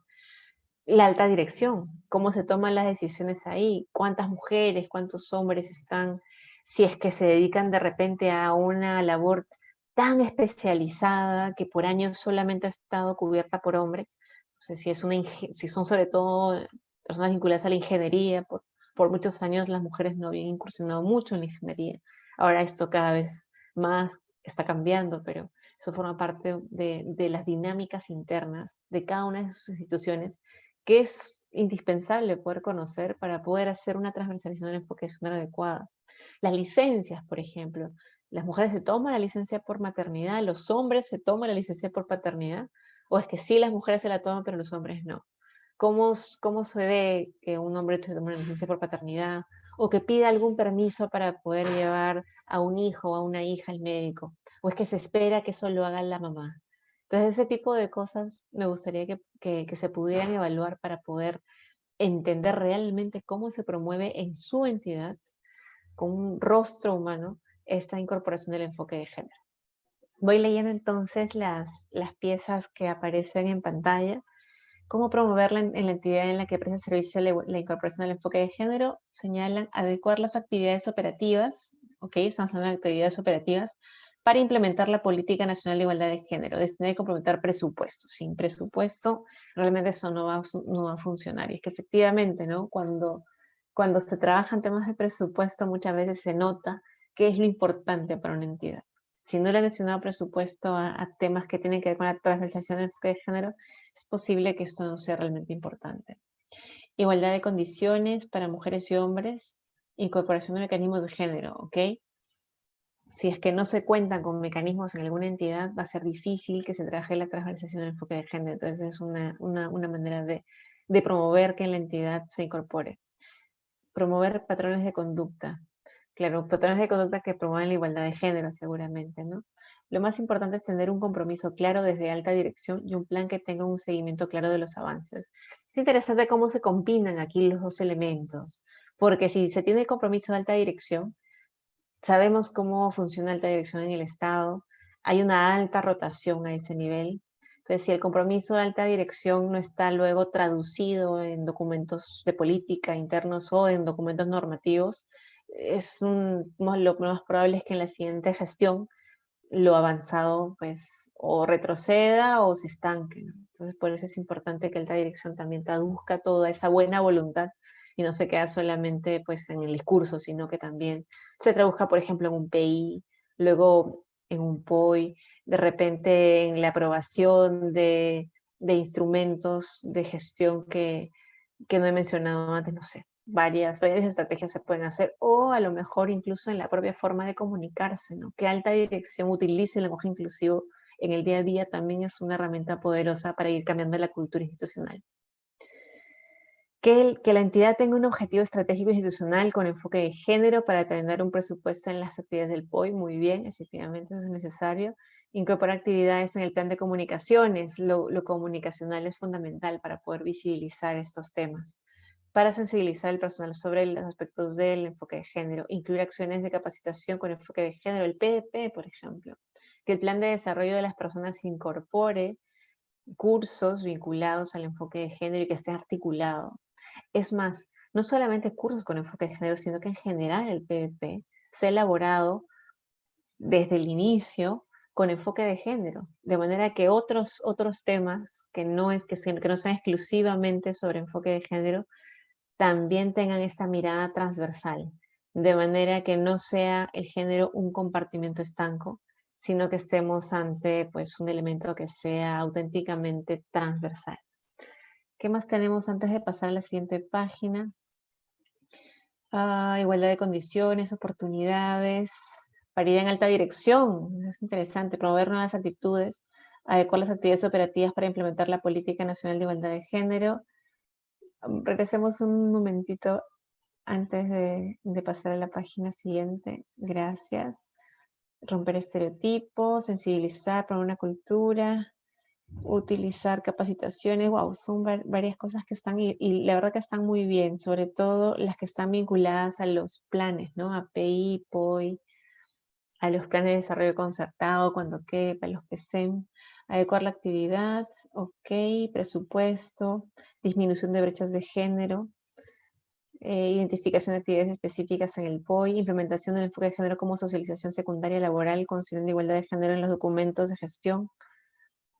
la alta dirección, cómo se toman las decisiones ahí, cuántas mujeres, cuántos hombres están, si es que se dedican de repente a una labor tan especializada que por años solamente ha estado cubierta por hombres. No sé si, si son sobre todo personas vinculadas a la ingeniería, por muchos años las mujeres no habían incursionado mucho en la ingeniería. Ahora esto cada vez más está cambiando, pero eso forma parte de las dinámicas internas de cada una de sus instituciones, que es indispensable poder conocer para poder hacer una transversalización del enfoque de género adecuada. Las licencias, por ejemplo. Las mujeres se toman la licencia por maternidad, los hombres se toman la licencia por paternidad, o es que sí las mujeres se la toman, pero los hombres no. ¿Cómo se ve que un hombre se toma una licencia por paternidad o que pida algún permiso para poder llevar a un hijo o a una hija al médico? ¿O es que se espera que eso lo haga la mamá? Entonces, ese tipo de cosas me gustaría que se pudieran evaluar para poder entender realmente cómo se promueve en su entidad, con un rostro humano, esta incorporación del enfoque de género. Voy leyendo entonces las piezas que aparecen en pantalla. ¿Cómo promoverla en la entidad en la que presta servicio la incorporación del enfoque de género? Señalan adecuar las actividades operativas, ¿ok? Estamos hablando de actividades operativas, para implementar la Política Nacional de Igualdad de Género, destinar y comprometer presupuestos. Sin presupuesto, realmente eso no va a funcionar. Y es que efectivamente, ¿no? Cuando se trabaja en temas de presupuesto, muchas veces se nota qué es lo importante para una entidad. Si no le han destinado presupuesto a temas que tienen que ver con la transversalización del enfoque de género, es posible que esto no sea realmente importante. Igualdad de condiciones para mujeres y hombres, incorporación de mecanismos de género, ¿ok? Si es que no se cuentan con mecanismos en alguna entidad, va a ser difícil que se trabaje la transversalización del enfoque de género. Entonces es una manera de promover que en la entidad se incorpore. Promover patrones de conducta. Claro, patrones de conducta que promuevan la igualdad de género seguramente, ¿no? Lo más importante es tener un compromiso claro desde alta dirección y un plan que tenga un seguimiento claro de los avances. Es interesante cómo se combinan aquí los dos elementos, porque si se tiene el compromiso de alta dirección, sabemos cómo funciona alta dirección en el Estado, hay una alta rotación a ese nivel. Entonces, si el compromiso de alta dirección no está luego traducido en documentos de política internos o en documentos normativos, lo más probable es que en la siguiente gestión lo avanzado pues o retroceda o se estanque, ¿no? Entonces, por eso es importante que alta dirección también traduzca toda esa buena voluntad y no se queda solamente pues en el discurso, sino que también se traduzca, por ejemplo, en un PI, luego en un POI, de repente en la aprobación de instrumentos de gestión que no he mencionado antes, no sé, varias estrategias se pueden hacer, o a lo mejor incluso en la propia forma de comunicarse, ¿no? Que alta dirección utilice el lenguaje inclusivo en el día a día también es una herramienta poderosa para ir cambiando la cultura institucional. Que la entidad tenga un objetivo estratégico institucional con enfoque de género para tener un presupuesto en las actividades del POI, muy bien, efectivamente eso es necesario. Incorporar actividades en el plan de comunicaciones, lo comunicacional es fundamental para poder visibilizar estos temas. Para sensibilizar al personal sobre los aspectos del enfoque de género, incluir acciones de capacitación con enfoque de género, el PDP, por ejemplo. Que el plan de desarrollo de las personas incorpore cursos vinculados al enfoque de género y que esté articulado. Es más, no solamente cursos con enfoque de género, sino que en general el PDP se ha elaborado desde el inicio con enfoque de género, de manera que otros temas que no sean exclusivamente sobre enfoque de género también tengan esta mirada transversal, de manera que no sea el género un compartimento estanco, sino que estemos ante pues, un elemento que sea auténticamente transversal. ¿Qué más tenemos antes de pasar a la siguiente página? Igualdad de condiciones, oportunidades, paridad en alta dirección, es interesante, promover nuevas actitudes, adecuar las actividades operativas para implementar la Política Nacional de Igualdad de Género. Regresemos un momentito antes de pasar a la página siguiente. Gracias. Romper estereotipos, sensibilizar para una cultura, utilizar capacitaciones, wow, son varias cosas que están y la verdad que están muy bien, sobre todo las que están vinculadas a los planes, ¿no? A PI, POI, a los planes de desarrollo concertado, cuando quepa, los PSEM, Adecuar la actividad, ok, presupuesto, disminución de brechas de género, identificación de actividades específicas en el POI, implementación del enfoque de género como socialización secundaria laboral, considerando igualdad de género en los documentos de gestión,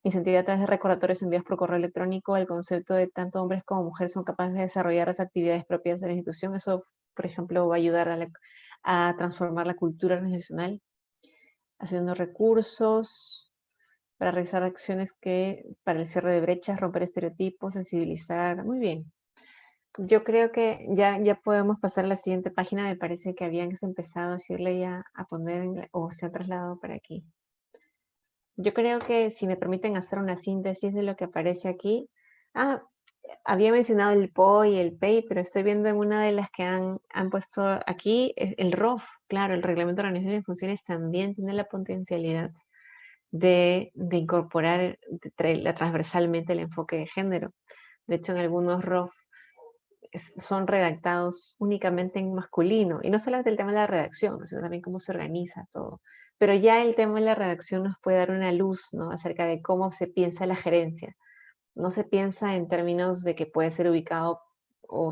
incentivar a través de recordatorios enviados por correo electrónico el concepto de tanto hombres como mujeres son capaces de desarrollar las actividades propias de la institución. Eso, por ejemplo, va a ayudar a transformar la cultura organizacional, haciendo recursos para realizar acciones para el cierre de brechas, romper estereotipos, sensibilizar. Muy bien. Yo creo que ya podemos pasar a la siguiente página. Me parece que habían empezado a decirle ya a poner o se ha trasladado para aquí. Yo creo que si me permiten hacer una síntesis de lo que aparece aquí. Había mencionado el PO y el PEI, pero estoy viendo en una de las que han puesto aquí el ROF. Claro, el Reglamento de Organización y Funciones también tiene la potencialidad de incorporar transversalmente el enfoque de género. De hecho, en algunos ROF son redactados únicamente en masculino, y no solamente el tema de la redacción, sino también cómo se organiza todo. Pero ya el tema de la redacción nos puede dar una luz, ¿no?, acerca de cómo se piensa la gerencia. No se piensa en términos de que puede ser ubicado o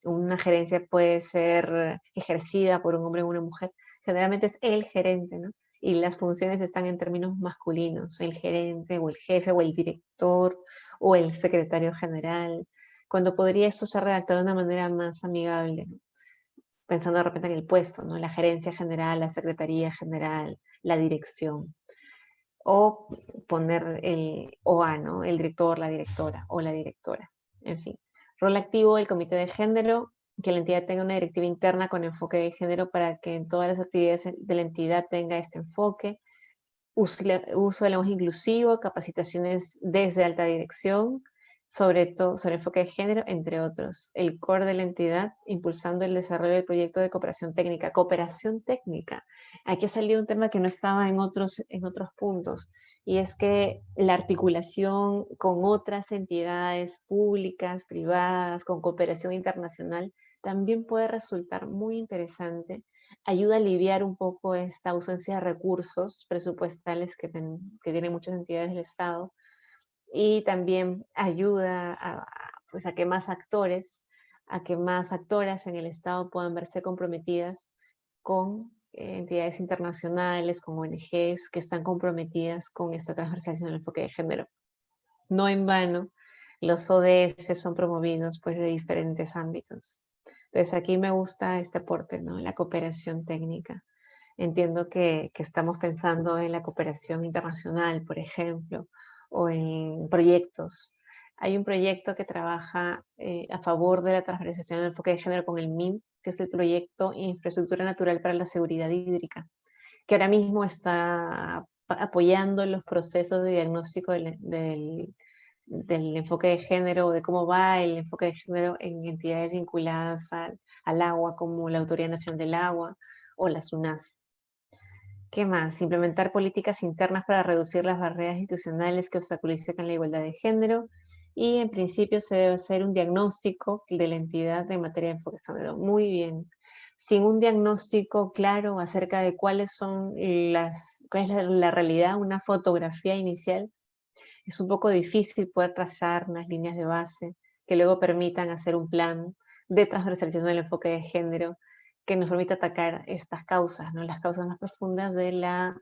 una gerencia puede ser ejercida por un hombre o una mujer. Generalmente es el gerente, ¿no? Y las funciones están en términos masculinos, el gerente o el jefe o el director o el secretario general, cuando podría esto ser redactado de una manera más amigable, ¿no? Pensando de repente en el puesto, ¿no? La gerencia general, la secretaría general, la dirección. O poner el OA, ¿no? El director, la directora o la directora. En fin. Rol activo del comité de género, que la entidad tenga una directiva interna con enfoque de género para que en todas las actividades de la entidad tenga este enfoque. Uso del lenguaje inclusivo, capacitaciones desde alta dirección, sobre todo sobre enfoque de género, entre otros. El core de la entidad, impulsando el desarrollo del proyecto de cooperación técnica. Cooperación técnica. Aquí ha salido un tema que no estaba en otros puntos, y es que la articulación con otras entidades públicas, privadas, con cooperación internacional, también puede resultar muy interesante. Ayuda a aliviar un poco esta ausencia de recursos presupuestales que tienen muchas entidades del Estado, y también ayuda pues a que más actores, a que más actoras en el Estado puedan verse comprometidas con entidades internacionales, con ONGs que están comprometidas con esta transversalización del enfoque de género. No en vano, los ODS son promovidos pues de diferentes ámbitos. Entonces aquí me gusta este aporte, ¿no? La cooperación técnica. Entiendo que estamos pensando en la cooperación internacional, por ejemplo, o en proyectos. Hay un proyecto que trabaja a favor de la transversalización del enfoque de género con el MIM, que es el proyecto Infraestructura Natural para la Seguridad Hídrica, que ahora mismo está apoyando los procesos de diagnóstico del enfoque de género, de cómo va el enfoque de género en entidades vinculadas al agua, como la Autoridad Nacional del Agua o la SUNAS. ¿Qué más? Implementar políticas internas para reducir las barreras institucionales que obstaculizan la igualdad de género, y en principio se debe hacer un diagnóstico de la entidad en materia de enfoque de género. Muy bien. Sin un diagnóstico claro acerca de cuál es la realidad, una fotografía inicial, es un poco difícil poder trazar unas líneas de base que luego permitan hacer un plan de transversalización del enfoque de género que nos permita atacar estas causas, ¿no? Las causas más profundas de la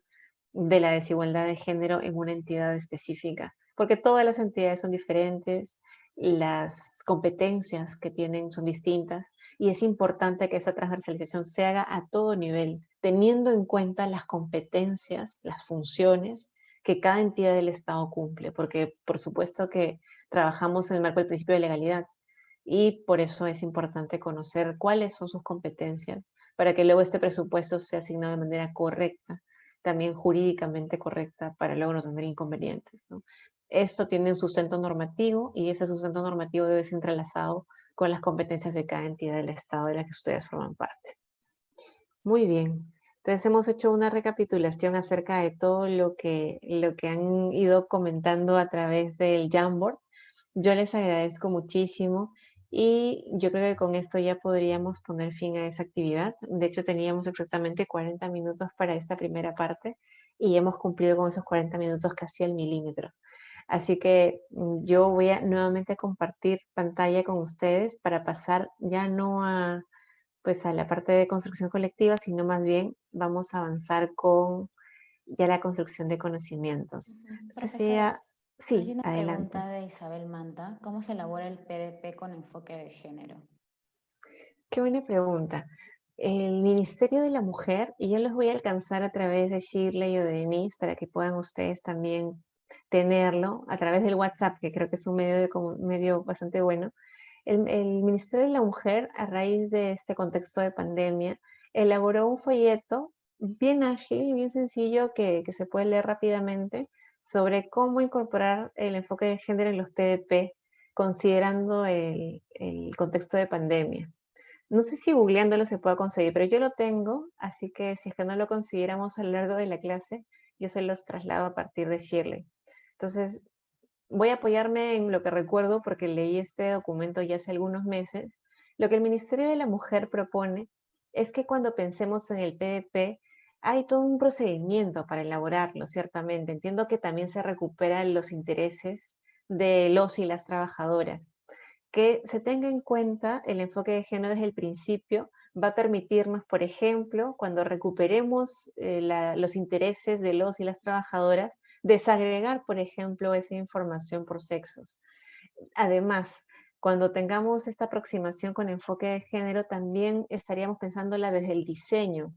desigualdad de género en una entidad específica. Porque todas las entidades son diferentes, las competencias que tienen son distintas, y es importante que esa transversalización se haga a todo nivel, teniendo en cuenta las competencias, las funciones que cada entidad del Estado cumple, porque por supuesto que trabajamos en el marco del principio de legalidad, y por eso es importante conocer cuáles son sus competencias para que luego este presupuesto sea asignado de manera correcta, también jurídicamente correcta, para luego no tener inconvenientes, ¿no? Esto tiene un sustento normativo, y ese sustento normativo debe ser entrelazado con las competencias de cada entidad del Estado de la que ustedes forman parte. Muy bien. Entonces hemos hecho una recapitulación acerca de todo lo que han ido comentando a través del Jamboard. Yo les agradezco muchísimo, y yo creo que con esto ya podríamos poner fin a esa actividad. De hecho, teníamos exactamente 40 minutos para esta primera parte, y hemos cumplido con esos 40 minutos casi al milímetro. Así que yo voy a nuevamente compartir pantalla con ustedes para pasar ya no a, pues a la parte de construcción colectiva, sino más bien vamos a avanzar con ya la construcción de conocimientos. Entonces, Profesora, hay sí, una adelante. pregunta de Isabel Manta. ¿Cómo se elabora el PDP con enfoque de género? Qué buena pregunta. El Ministerio de la Mujer, y yo los voy a alcanzar a través de Shirley o de Denise para que puedan ustedes también tenerlo a través del WhatsApp, que creo que es un medio bastante bueno. El Ministerio de la Mujer, a raíz de este contexto de pandemia, elaboró un folleto bien ágil, bien sencillo, que se puede leer rápidamente, sobre cómo incorporar el enfoque de género en los PDP, considerando el contexto de pandemia. No sé si googleándolo se puede conseguir, pero yo lo tengo, así que si es que no lo consiguiéramos a lo largo de la clase, yo se los traslado a partir de Shirley. Entonces, voy a apoyarme en lo que recuerdo porque leí este documento ya hace algunos meses. Lo que el Ministerio de la Mujer propone es que cuando pensemos en el PDP, hay todo un procedimiento para elaborarlo, ciertamente. Entiendo que también se recuperan los intereses de los y las trabajadoras. Que se tenga en cuenta el enfoque de género desde el principio va a permitirnos, por ejemplo, cuando recuperemos los intereses de los y las trabajadoras, desagregar, por ejemplo, esa información por sexos. Además, cuando tengamos esta aproximación con enfoque de género, también estaríamos pensándola desde el diseño.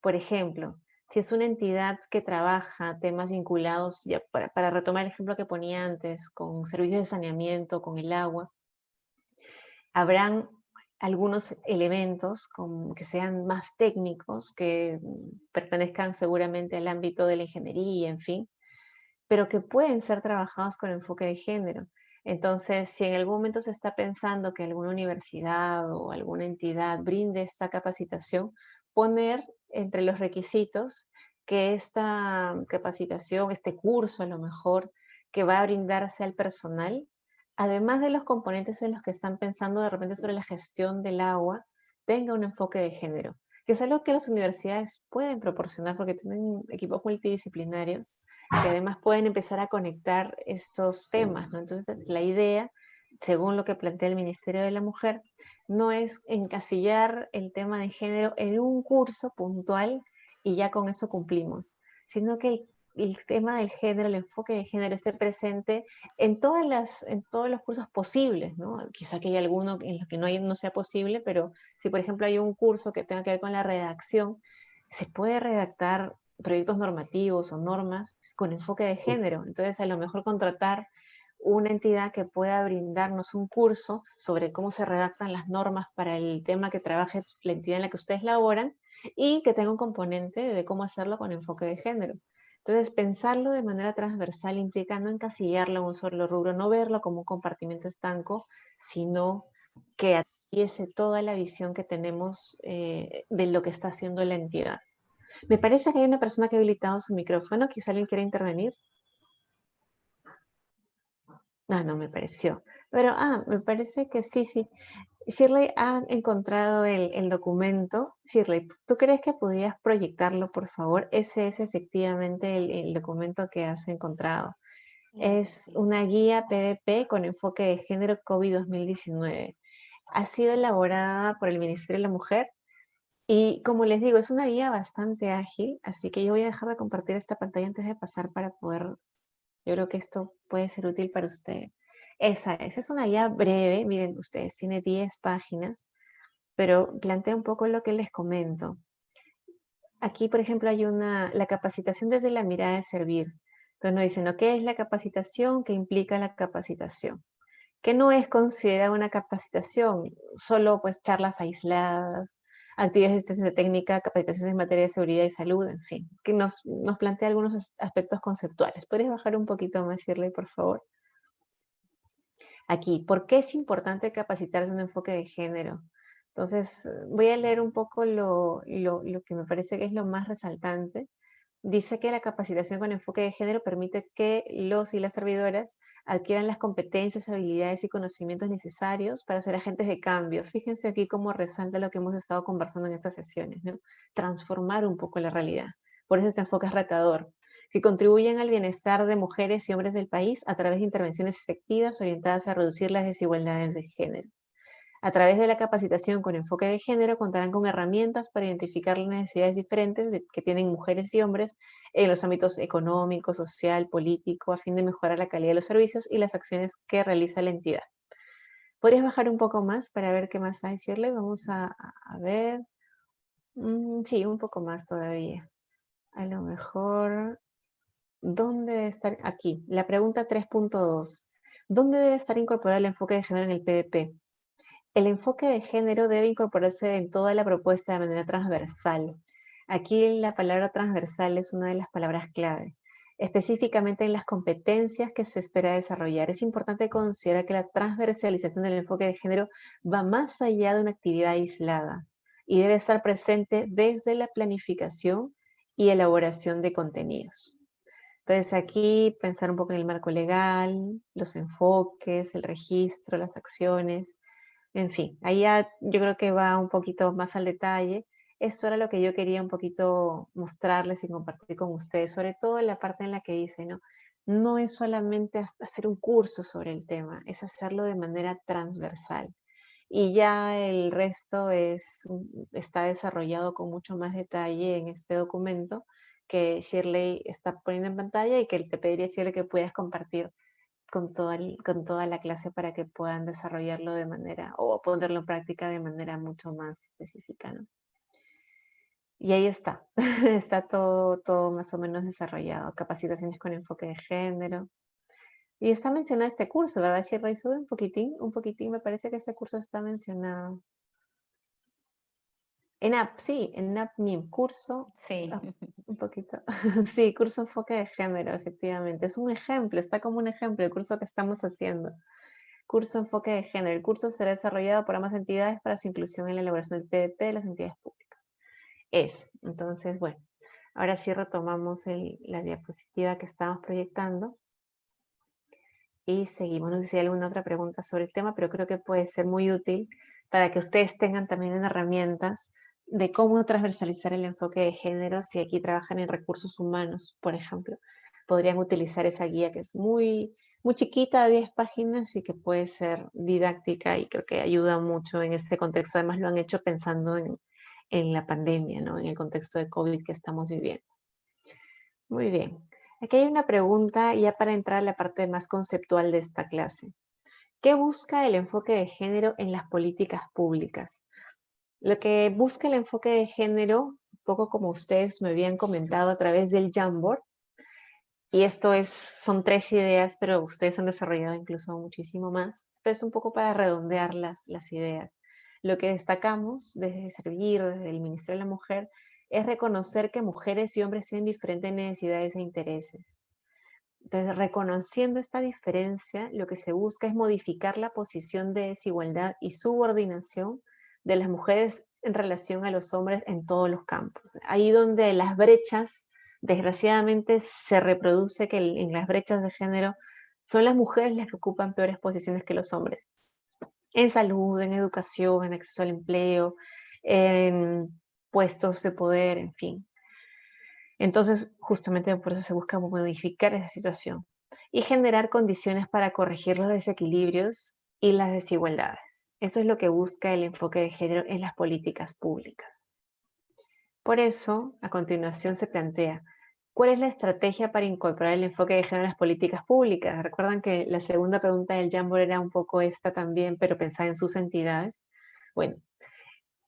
Por ejemplo, si es una entidad que trabaja temas vinculados, ya para retomar el ejemplo que ponía antes, con servicios de saneamiento, con el agua, habrán algunos elementos que sean más técnicos, que pertenezcan seguramente al ámbito de la ingeniería, en fin, pero que pueden ser trabajados con enfoque de género. Entonces, si en algún momento se está pensando que alguna universidad o alguna entidad brinde esta capacitación, poner entre los requisitos que esta capacitación, este curso a lo mejor, que va a brindarse al personal, además de los componentes en los que están pensando de repente sobre la gestión del agua, tenga un enfoque de género, que es algo que las universidades pueden proporcionar porque tienen equipos multidisciplinarios que además pueden empezar a conectar estos temas, ¿no? Entonces, la idea, según lo que plantea el Ministerio de la Mujer, no es encasillar el tema de género en un curso puntual y ya con eso cumplimos, sino que el tema del género, el enfoque de género esté presente en todos los cursos posibles, ¿no? Quizá que hay alguno en los que no sea posible, pero si por ejemplo hay un curso que tenga que ver con la redacción, se puede redactar proyectos normativos o normas con enfoque de género. Entonces, a lo mejor contratar una entidad que pueda brindarnos un curso sobre cómo se redactan las normas para el tema que trabaje la entidad en la que ustedes laboran y que tenga un componente de cómo hacerlo con enfoque de género. Entonces, pensarlo de manera transversal implica no encasillarlo en un solo rubro, no verlo como un compartimento estanco, sino que atraviese toda la visión que tenemos de lo que está haciendo la entidad. Me parece que hay una persona que ha habilitado su micrófono. Quizá alguien quiera intervenir. Ah, no me pareció. Pero, me parece que sí, sí. Shirley ha encontrado el documento. Shirley, ¿tú crees que podías proyectarlo, por favor? Ese es efectivamente el documento que has encontrado. Claro que Es sí. una guía PDP con enfoque de género COVID 2019. Ha sido elaborada por el Ministerio de la Mujer. Y como les digo, es una guía bastante ágil, así que yo voy a dejar de compartir esta pantalla antes de pasar para poder, yo creo que esto puede ser útil para ustedes. Esa es una guía breve, miren ustedes, tiene 10 páginas, pero plantea un poco lo que les comento. Aquí, por ejemplo, hay la capacitación desde la mirada de servir. Entonces nos dicen, ¿no? ¿Qué es la capacitación? ¿Qué implica la capacitación? Que no es considerada una capacitación, solo pues charlas aisladas, actividades de asistencia técnica, capacitaciones en materia de seguridad y salud, en fin, que nos plantea algunos aspectos conceptuales. ¿Puedes bajar un poquito más, Shirley, por favor? Aquí, ¿por qué es importante capacitarse en un enfoque de género? Entonces, voy a leer un poco lo que me parece que es lo más resaltante. Dice que la capacitación con enfoque de género permite que los y las servidoras adquieran las competencias, habilidades y conocimientos necesarios para ser agentes de cambio. Fíjense aquí cómo resalta lo que hemos estado conversando en estas sesiones, ¿no? Transformar un poco la realidad. Por eso este enfoque es retador. que contribuyan al bienestar de mujeres y hombres del país a través de intervenciones efectivas orientadas a reducir las desigualdades de género. A través de la capacitación con enfoque de género contarán con herramientas para identificar las necesidades diferentes que tienen mujeres y hombres en los ámbitos económico, social, político, a fin de mejorar la calidad de los servicios y las acciones que realiza la entidad. ¿Podrías bajar un poco más para ver qué más hay, Shirley? Vamos a ver. Sí, un poco más todavía. A lo mejor, ¿dónde debe estar? Aquí, la pregunta 3.2. ¿Dónde debe estar incorporado el enfoque de género en el PDP? El enfoque de género debe incorporarse en toda la propuesta de manera transversal. Aquí la palabra transversal es una de las palabras clave, específicamente en las competencias que se espera desarrollar. Es importante considerar que la transversalización del enfoque de género va más allá de una actividad aislada y debe estar presente desde la planificación y elaboración de contenidos. Entonces aquí pensar un poco en el marco legal, los enfoques, el registro, las acciones. En fin, ahí ya yo creo que va un poquito más al detalle. Eso era lo que yo quería un poquito mostrarles y compartir con ustedes, sobre todo en la parte en la que dice, ¿no? No es solamente hacer un curso sobre el tema, es hacerlo de manera transversal. Y ya el resto está desarrollado con mucho más detalle en este documento que Shirley está poniendo en pantalla y que te pediría, Shirley, que puedas compartir con toda la clase para que puedan desarrollarlo de manera, o ponerlo en práctica de manera mucho más específica, ¿no? Y ahí está, está todo más o menos desarrollado, capacitaciones con enfoque de género. Y está mencionado este curso, ¿verdad, Shirley? Sube un poquitín, me parece que este curso está mencionado. Sí, en AppNIM, curso. Sí. Un poquito. Sí, curso enfoque de género, efectivamente. Es un ejemplo, está como un ejemplo el curso que estamos haciendo. Curso enfoque de género. El curso será desarrollado por ambas entidades para su inclusión en la elaboración del PDP de las entidades públicas. Eso. Entonces, bueno, ahora sí retomamos la diapositiva que estábamos proyectando. Y seguimos. No sé si hay alguna otra pregunta sobre el tema, pero creo que puede ser muy útil para que ustedes tengan también herramientas de cómo transversalizar el enfoque de género. Si aquí trabajan en recursos humanos, por ejemplo, podrían utilizar esa guía que es muy chiquita, 10 páginas, y que puede ser didáctica y creo que ayuda mucho en este contexto. Además lo han hecho pensando en la pandemia, ¿no? En el contexto de COVID que estamos viviendo. Muy bien. Aquí hay una pregunta ya para entrar a la parte más conceptual de esta clase. ¿Qué busca el enfoque de género en las políticas públicas? Lo que busca el enfoque de género, un poco como ustedes me habían comentado a través del Jamboard, y son 3 ideas, pero ustedes han desarrollado incluso muchísimo más, pero es un poco para redondear las ideas. Lo que destacamos desde Servir, desde el Ministerio de la Mujer, es reconocer que mujeres y hombres tienen diferentes necesidades e intereses. Entonces, reconociendo esta diferencia, lo que se busca es modificar la posición de desigualdad y subordinación de las mujeres en relación a los hombres en todos los campos. Ahí donde las brechas, desgraciadamente, se reproduce que en las brechas de género son las mujeres las que ocupan peores posiciones que los hombres. En salud, en educación, en acceso al empleo, en puestos de poder, en fin. Entonces, justamente por eso se busca modificar esa situación y generar condiciones para corregir los desequilibrios y las desigualdades. Eso es lo que busca el enfoque de género en las políticas públicas. Por eso, a continuación se plantea, ¿cuál es la estrategia para incorporar el enfoque de género en las políticas públicas? Recuerdan que la segunda pregunta del Jamboard era un poco esta también, pero pensada en sus entidades. Bueno,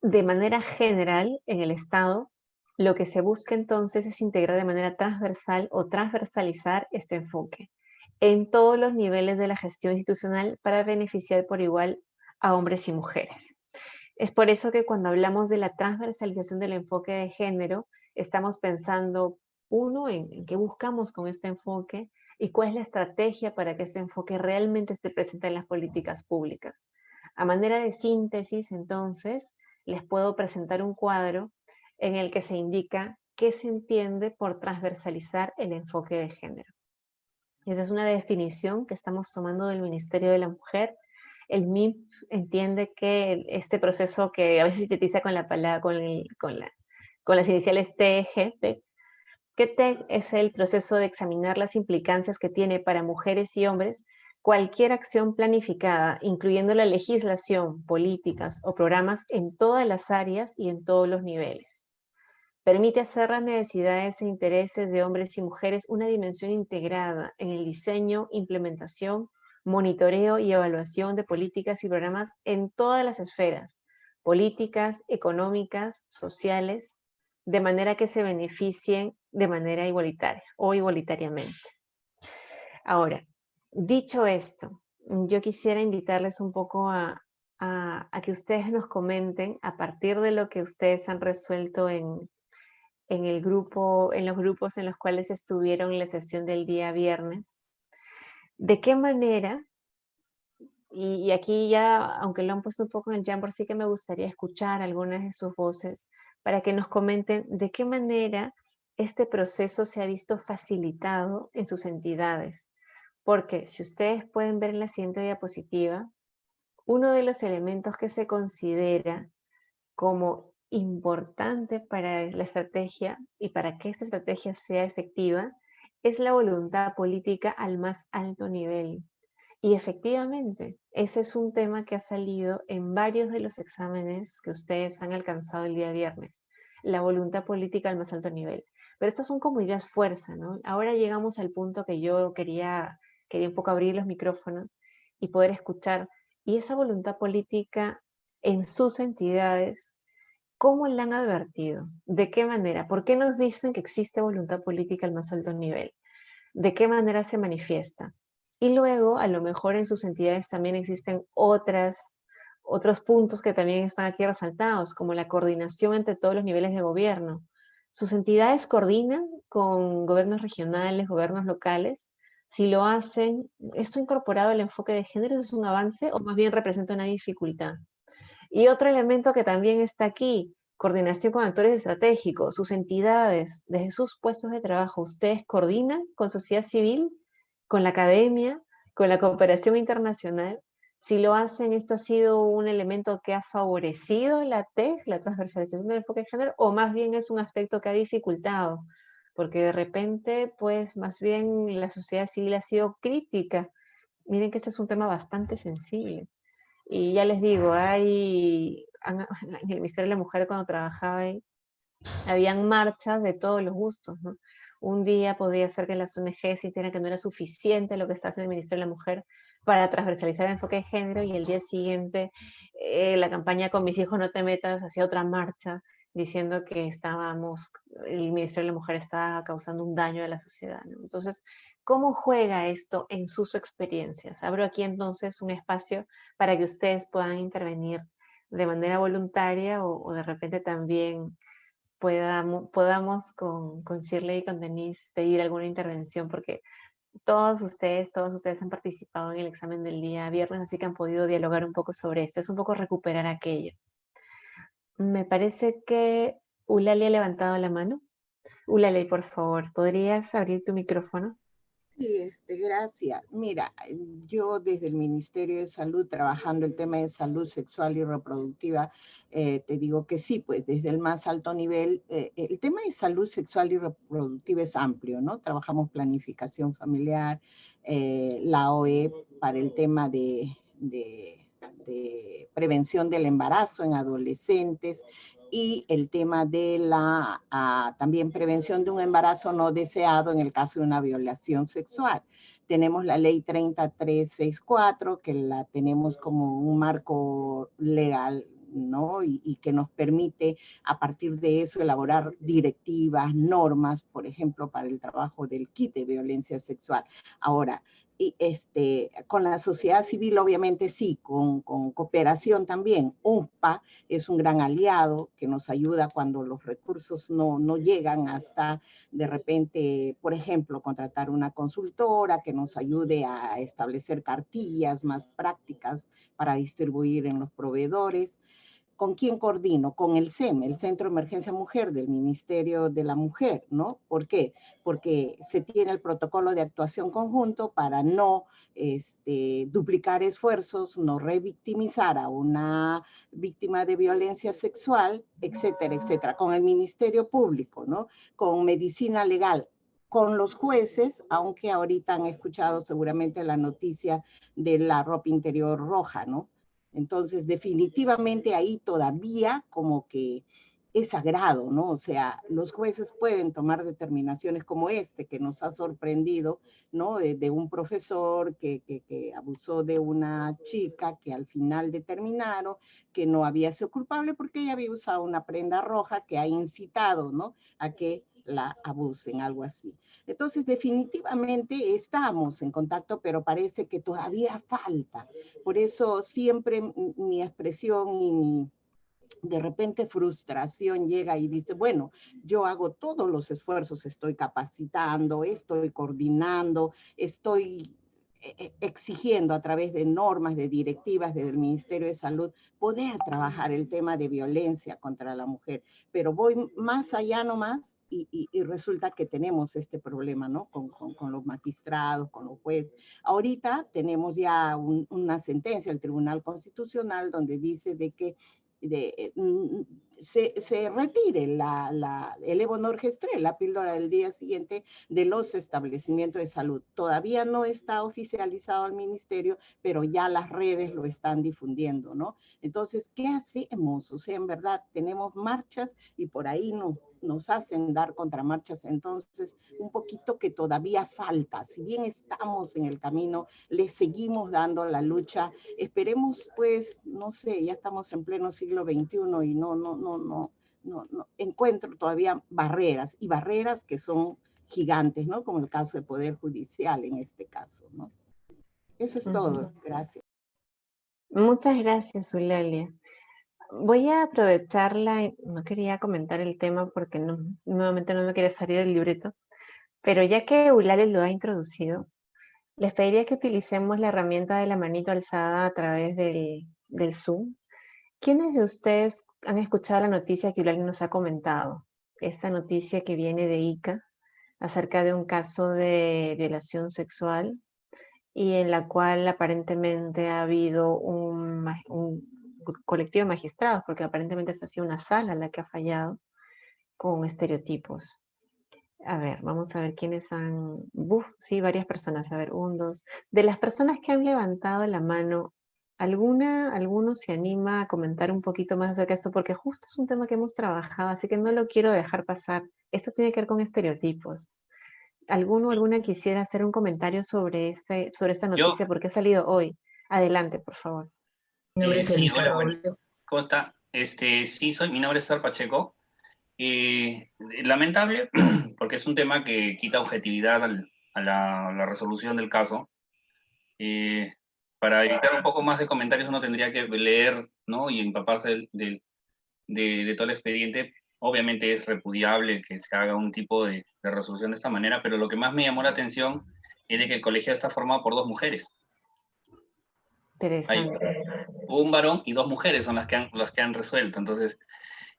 de manera general, en el Estado, lo que se busca entonces es integrar de manera transversal o transversalizar este enfoque en todos los niveles de la gestión institucional para beneficiar por igual a hombres y mujeres. Es por eso que cuando hablamos de la transversalización del enfoque de género, estamos pensando, uno, en qué buscamos con este enfoque y cuál es la estrategia para que este enfoque realmente esté presente en las políticas públicas. A manera de síntesis, entonces, les puedo presentar un cuadro en el que se indica qué se entiende por transversalizar el enfoque de género. Esa es una definición que estamos tomando del Ministerio de la Mujer. El MIP entiende que este proceso que a veces sintetiza con las iniciales TEG, QTEC es el proceso de examinar las implicancias que tiene para mujeres y hombres cualquier acción planificada, incluyendo la legislación, políticas o programas en todas las áreas y en todos los niveles. Permite hacer las necesidades e intereses de hombres y mujeres una dimensión integrada en el diseño, implementación, monitoreo y evaluación de políticas y programas en todas las esferas, políticas, económicas, sociales, de manera que se beneficien de manera igualitaria o igualitariamente. Ahora, dicho esto, yo quisiera invitarles un poco a que ustedes nos comenten a partir de lo que ustedes han resuelto en el grupo, en los grupos en los cuales estuvieron en la sesión del día viernes, de qué manera, y aquí ya, aunque lo han puesto un poco en el Jamboard, sí que me gustaría escuchar algunas de sus voces para que nos comenten de qué manera este proceso se ha visto facilitado en sus entidades. Porque si ustedes pueden ver en la siguiente diapositiva, uno de los elementos que se considera como importante para la estrategia y para que esta estrategia sea efectiva es la voluntad política al más alto nivel. Y efectivamente, ese es un tema que ha salido en varios de los exámenes que ustedes han alcanzado el día viernes, la voluntad política al más alto nivel. Pero estas son como ideas fuerza, ¿no? Ahora llegamos al punto que yo quería un poco abrir los micrófonos y poder escuchar. Y esa voluntad política en sus entidades, ¿cómo la han advertido? ¿De qué manera? ¿Por qué nos dicen que existe voluntad política al más alto nivel? ¿De qué manera se manifiesta? Y luego, a lo mejor en sus entidades también existen otros puntos que también están aquí resaltados, como la coordinación entre todos los niveles de gobierno. ¿Sus entidades coordinan con gobiernos regionales, gobiernos locales? Si lo hacen, ¿esto incorporado al enfoque de género es un avance o más bien representa una dificultad? Y otro elemento que también está aquí, coordinación con actores estratégicos, sus entidades, desde sus puestos de trabajo, ¿ustedes coordinan con sociedad civil, con la academia, con la cooperación internacional? Si lo hacen, ¿esto ha sido un elemento que ha favorecido la TEG, la transversalización del enfoque de género, o más bien es un aspecto que ha dificultado? Porque de repente, pues más bien la sociedad civil ha sido crítica. Miren que este es un tema bastante sensible. Y ya les digo, en el Ministerio de la Mujer cuando trabajaba ahí, habían marchas de todos los gustos, ¿no? Un día podía ser que las ONG sintieran que no era suficiente lo que está haciendo el Ministerio de la Mujer para transversalizar el enfoque de género, y el día siguiente la campaña Con mis hijos no te metas hacía otra marcha diciendo que el Ministerio de la Mujer estaba causando un daño a la sociedad, ¿no? Entonces, ¿cómo juega esto en sus experiencias? Abro aquí entonces un espacio para que ustedes puedan intervenir de manera voluntaria o de repente también podamos con Shirley y con Denise pedir alguna intervención, porque todos ustedes han participado en el examen del día viernes, así que han podido dialogar un poco sobre esto. Es un poco recuperar aquello. Me parece que Ulali ha levantado la mano. Ulali, por favor, ¿podrías abrir tu micrófono? Sí, gracias. Mira, yo desde el Ministerio de Salud, trabajando el tema de salud sexual y reproductiva, te digo que sí, pues desde el más alto nivel, el tema de salud sexual y reproductiva es amplio, ¿no? Trabajamos planificación familiar, la OE para el tema de prevención del embarazo en adolescentes, y el tema de la también prevención de un embarazo no deseado en el caso de una violación sexual. Tenemos la ley 3364, que la tenemos como un marco legal, ¿no? Y que nos permite a partir de eso elaborar directivas, normas, por ejemplo, para el trabajo del kit de violencia sexual. Ahora, y con la sociedad civil, obviamente sí, con cooperación también. UNPA es un gran aliado que nos ayuda cuando los recursos no llegan hasta, de repente, por ejemplo, contratar una consultora que nos ayude a establecer cartillas más prácticas para distribuir en los proveedores. ¿con quién coordino? Con el CEM, el Centro de Emergencia Mujer del Ministerio de la Mujer, ¿no? ¿Por qué? Porque se tiene el protocolo de actuación conjunto para no duplicar esfuerzos, no revictimizar a una víctima de violencia sexual, etcétera, etcétera. Con el Ministerio Público, ¿no? Con medicina legal, con los jueces, aunque ahorita han escuchado seguramente la noticia de la ropa interior roja, ¿no? Entonces, definitivamente ahí todavía como que es sagrado, ¿no? O sea, los jueces pueden tomar determinaciones como que nos ha sorprendido, ¿no? De un profesor que abusó de una chica que al final determinaron que no había sido culpable porque ella había usado una prenda roja que ha incitado, ¿no? A que la abusen, algo así. Entonces, definitivamente estamos en contacto, pero parece que todavía falta. Por eso siempre mi expresión y mi, de repente, frustración llega y dice, bueno, yo hago todos los esfuerzos, estoy capacitando, estoy coordinando, estoy exigiendo a través de normas, de directivas del Ministerio de Salud, poder trabajar el tema de violencia contra la mujer. Pero voy más allá nomás y resulta que tenemos este problema, ¿no? Con los magistrados, con los jueces. Ahorita tenemos ya una sentencia del Tribunal Constitucional donde dice de que se retire el levonorgestrel, la píldora del día siguiente, de los establecimientos de salud. Todavía no está oficializado al ministerio, pero ya las redes lo están difundiendo, ¿no? Entonces, ¿qué hacemos? O sea, en verdad, tenemos marchas y por ahí nos hacen dar contramarchas, entonces un poquito que todavía falta. Si bien estamos en el camino, le seguimos dando la lucha. Esperemos, pues, no sé, ya estamos en pleno siglo XXI y no encuentro todavía barreras, y barreras que son gigantes, ¿no? Como el caso del Poder Judicial en este caso, ¿no? Eso es todo. Gracias. Muchas gracias, Eulalia. Voy a aprovecharla, no quería comentar el tema porque nuevamente no me quería salir del libreto, pero ya que Eulalia lo ha introducido, les pediría que utilicemos la herramienta de la manito alzada a través del Zoom. ¿Quiénes de ustedes han escuchado la noticia que Eulalia nos ha comentado? Esta noticia que viene de Ica acerca de un caso de violación sexual y en la cual aparentemente ha habido un colectivo de magistrados, porque aparentemente esta ha sido una sala la que ha fallado con estereotipos. A ver, vamos a ver quiénes han... sí, varias personas. A ver, 1, 2. De las personas que han levantado la mano, ¿alguno se anima a comentar un poquito más acerca de esto? Porque justo es un tema que hemos trabajado, así que no lo quiero dejar pasar. Esto tiene que ver con estereotipos. ¿Alguno o alguna quisiera hacer un comentario sobre esta noticia? Porque ha salido hoy. Adelante, por favor. Mi nombre es Elisa. ¿Cómo está? Sí, mi nombre es Sar Pacheco. Lamentable, porque es un tema que quita objetividad a la resolución del caso. Para evitar un poco más de comentarios uno tendría que leer, ¿no? Y empaparse de todo el expediente. Obviamente es repudiable que se haga un tipo de resolución de esta manera, pero lo que más me llamó la atención es de que el colegiado está formado por 2 mujeres. Interesante. Hay un varón y 2 mujeres son las que han resuelto. Entonces,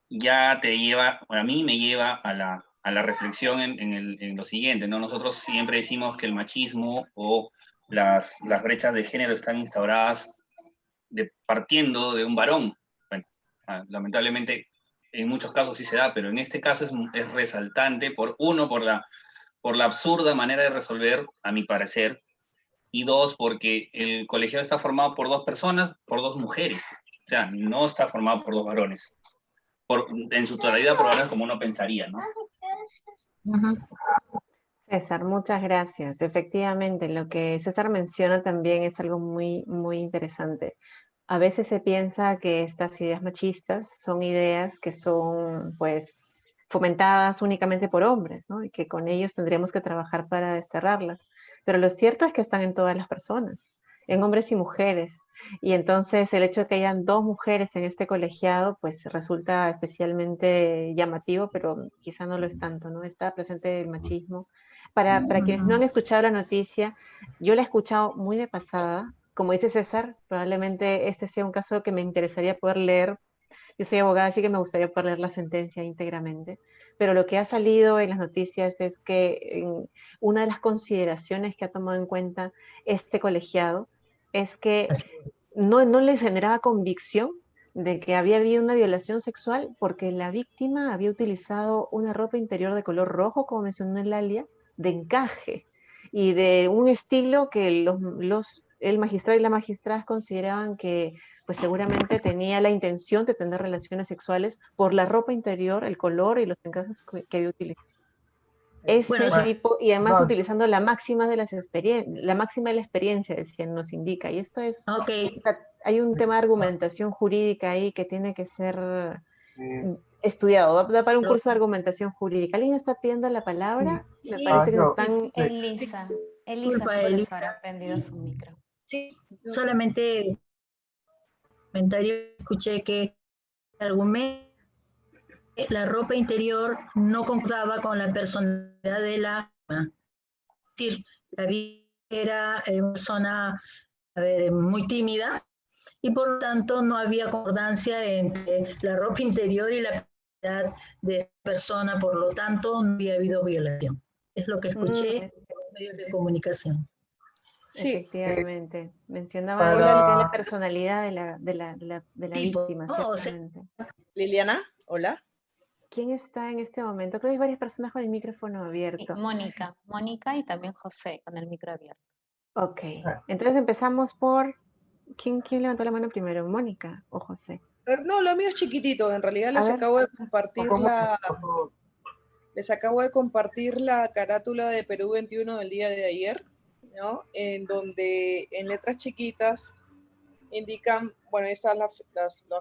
ya te lleva, a mí me lleva a la reflexión en lo siguiente, ¿no? Nosotros siempre decimos que el machismo o las brechas de género están instauradas partiendo de un varón. Bueno, lamentablemente en muchos casos sí se da, pero en este caso es resaltante por la absurda manera de resolver, a mi parecer, y 2, porque el colegiado está formado por 2 personas, por 2 mujeres. O sea, no está formado por 2 varones. En su totalidad por varones como uno pensaría, ¿no? César, muchas gracias. Efectivamente, lo que César menciona también es algo muy, muy interesante. A veces se piensa que estas ideas machistas son ideas que son, pues, fomentadas únicamente por hombres, ¿no? Y que con ellos tendríamos que trabajar para desterrarlas. Pero lo cierto es que están en todas las personas, en hombres y mujeres. Y entonces el hecho de que hayan 2 mujeres en este colegiado, pues resulta especialmente llamativo, pero quizá no lo es tanto, ¿no? Está presente el machismo. Para quienes no han escuchado la noticia, yo la he escuchado muy de pasada. Como dice César, probablemente este sea un caso que me interesaría poder leer Yo soy abogada, así que me gustaría poder leer la sentencia íntegramente, pero lo que ha salido en las noticias es que una de las consideraciones que ha tomado en cuenta este colegiado es que no les generaba convicción de que había habido una violación sexual porque la víctima había utilizado una ropa interior de color rojo, como mencionó Eulalia, de encaje y de un estilo que el magistrado y la magistrada consideraban que pues seguramente tenía la intención de tener relaciones sexuales por la ropa interior, el color y los encajes que había utilizado. Ese tipo, y además utilizando la máxima de la experiencia, decían, nos indica. Y esto es, hay un tema de argumentación jurídica ahí que tiene que ser estudiado. Da para un curso de argumentación jurídica. ¿Alguien está pidiendo la palabra? Me parece que están... Elisa, por haber prendido su micro. Sí, solamente comentario, escuché que el argumento la ropa interior no concordaba con la personalidad de la víctima. Es decir, la víctima era una persona muy tímida y por lo tanto no había concordancia entre la ropa interior y la personalidad de esa persona, por lo tanto no había habido violación. Es lo que escuché en los medios de comunicación. Sí, efectivamente. Mencionaba la personalidad de la víctima, ciertamente. Liliana, hola. ¿Quién está en este momento? Creo que hay varias personas con el micrófono abierto. Mónica y también José con el micro abierto. Ok, entonces empezamos por... ¿Quién levantó la mano primero? ¿Mónica o José? No, lo mío es chiquitito. En realidad les acabo de compartir la carátula de Perú 21 del día de ayer, ¿no? En donde en letras chiquitas indican, bueno, ahí están las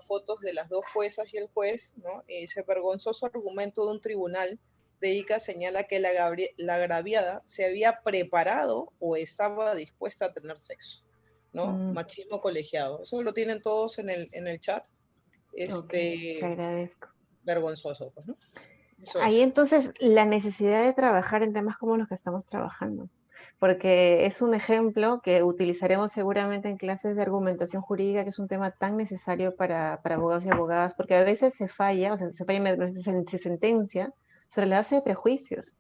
fotos de las dos juezas y el juez, ¿no? Ese vergonzoso argumento de un tribunal de Ica señala que la agraviada se había preparado o estaba dispuesta a tener sexo, ¿no? Machismo colegiado. Eso lo tienen todos en el chat. Te agradezco. Vergonzoso, pues, ¿no? Ahí entonces la necesidad de trabajar en temas como los que estamos trabajando, porque es un ejemplo que utilizaremos seguramente en clases de argumentación jurídica, que es un tema tan necesario para abogados y abogadas, porque a veces se sentencia sobre la base de prejuicios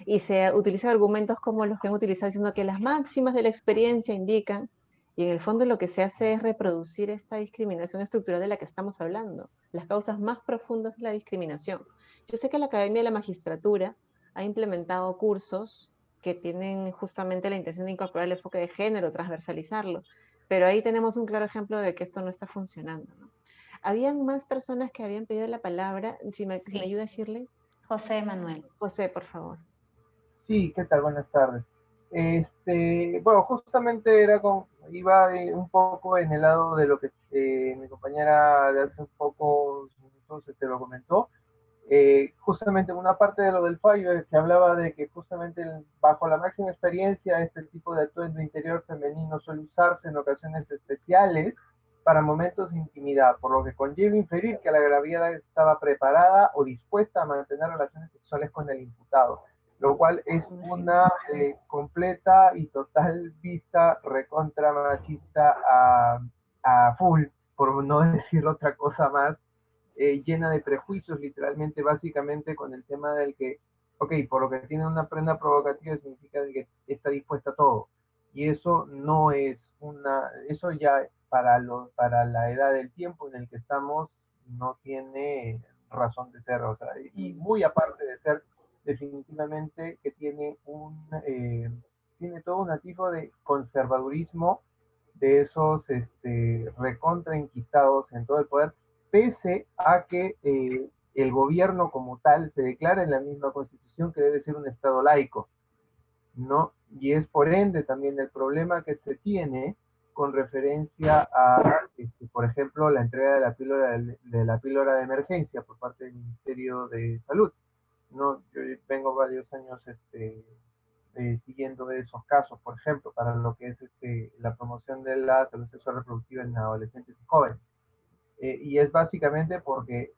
y se utilizan argumentos como los que han utilizado diciendo que las máximas de la experiencia indican, y en el fondo lo que se hace es reproducir esta discriminación estructural de la que estamos hablando, las causas más profundas de la discriminación. Yo sé que la Academia de la Magistratura ha implementado cursos que tienen justamente la intención de incorporar el enfoque de género, transversalizarlo, pero ahí tenemos un claro ejemplo de que esto no está funcionando, ¿no? ¿Habían más personas que habían pedido la palabra? Si me ayuda, Shirley. José Manuel. José, por favor. Sí, ¿qué tal? Buenas tardes. Bueno, justamente iba un poco en el lado de lo que mi compañera de hace un poco minutos lo comentó. Justamente una parte de lo del fallo es que hablaba de que justamente bajo la máxima experiencia este tipo de atuendo interior femenino suele usarse en ocasiones especiales para momentos de intimidad, por lo que conlleva inferir que la agraviada estaba preparada o dispuesta a mantener relaciones sexuales con el imputado, lo cual es una completa y total vista recontra machista a full, por no decir otra cosa más, llena de prejuicios, literalmente, básicamente con el tema del que, por lo que tiene una prenda provocativa significa que está dispuesta a todo. Y eso no es eso ya para la edad del tiempo en el que estamos no tiene razón de ser, o sea, y muy aparte de ser definitivamente que tiene todo un atisbo de conservadurismo de esos recontra enquistados en todo el poder, pese a que el gobierno como tal se declara en la misma constitución que debe ser un estado laico, ¿no? Y es por ende también el problema que se tiene con referencia a, por ejemplo, la entrega de la píldora de emergencia por parte del Ministerio de Salud, ¿no? Yo vengo varios años siguiendo esos casos, por ejemplo, para lo que es la promoción de la salud sexual reproductiva en adolescentes y jóvenes. Y es básicamente porque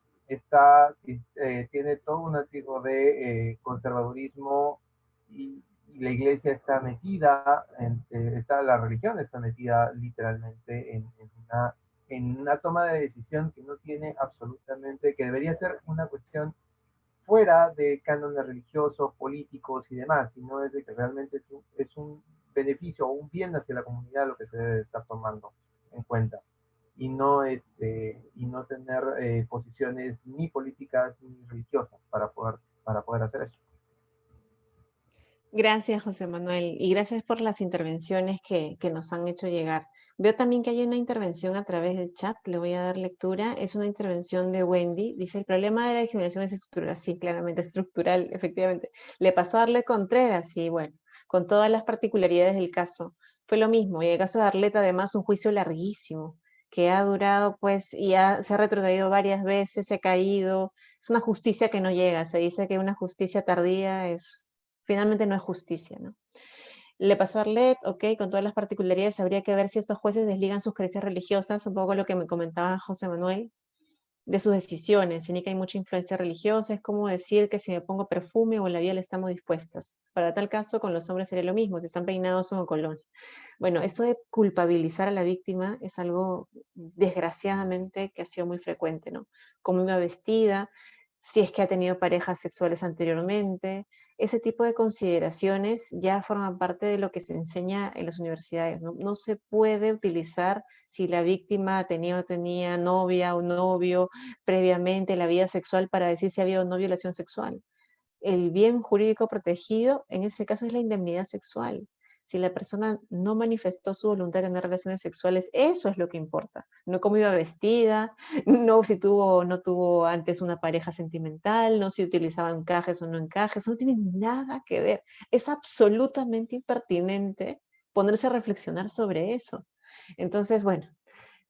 tiene todo un atisbo de conservadurismo y la iglesia está metida, la religión está metida literalmente en una en una toma de decisión que no tiene absolutamente, que debería ser una cuestión fuera de cánones religiosos, políticos y demás, sino es de que realmente es un beneficio o un bien hacia la comunidad lo que se debe estar tomando en cuenta, y no tener posiciones ni políticas ni religiosas para poder hacer eso. Gracias, José Manuel, y gracias por las intervenciones que nos han hecho llegar. Veo también que hay una intervención a través del chat, le voy a dar lectura. Es una intervención de Wendy. Dice, el problema de la discriminación es estructural. Sí, claramente estructural, efectivamente. Le pasó a Arlet Contreras, sí, bueno, con todas las particularidades del caso. Fue lo mismo, y el caso de Arlet, además, un juicio larguísimo, que ha durado, pues, y se ha retrotraído varias veces, se ha caído. Es una justicia que no llega. Se dice que una justicia tardía finalmente no es justicia, ¿no? Le pasó a Arlet, ok, con todas las particularidades, habría que ver si estos jueces desligan sus creencias religiosas, un poco lo que me comentaba José Manuel, de sus decisiones. Si ni que hay mucha influencia religiosa, es como decir que si me pongo perfume o labial estamos dispuestas. Para tal caso, con los hombres sería lo mismo, si están peinados o con colonia. Bueno, esto de culpabilizar a la víctima es algo, desgraciadamente, que ha sido muy frecuente, ¿no? Cómo iba vestida, si es que ha tenido parejas sexuales anteriormente. Ese tipo de consideraciones ya forman parte de lo que se enseña en las universidades, ¿no? No se puede utilizar si la víctima tenía o tenía novia o novio previamente en la vida sexual para decir si había o no violación sexual. El bien jurídico protegido en ese caso es la indemnidad sexual. Si la persona no manifestó su voluntad de tener relaciones sexuales, eso es lo que importa. No cómo iba vestida, no si tuvo o no tuvo antes una pareja sentimental, no si utilizaba encajes o no encajes, eso no tiene nada que ver. Es absolutamente impertinente ponerse a reflexionar sobre eso. Entonces, bueno,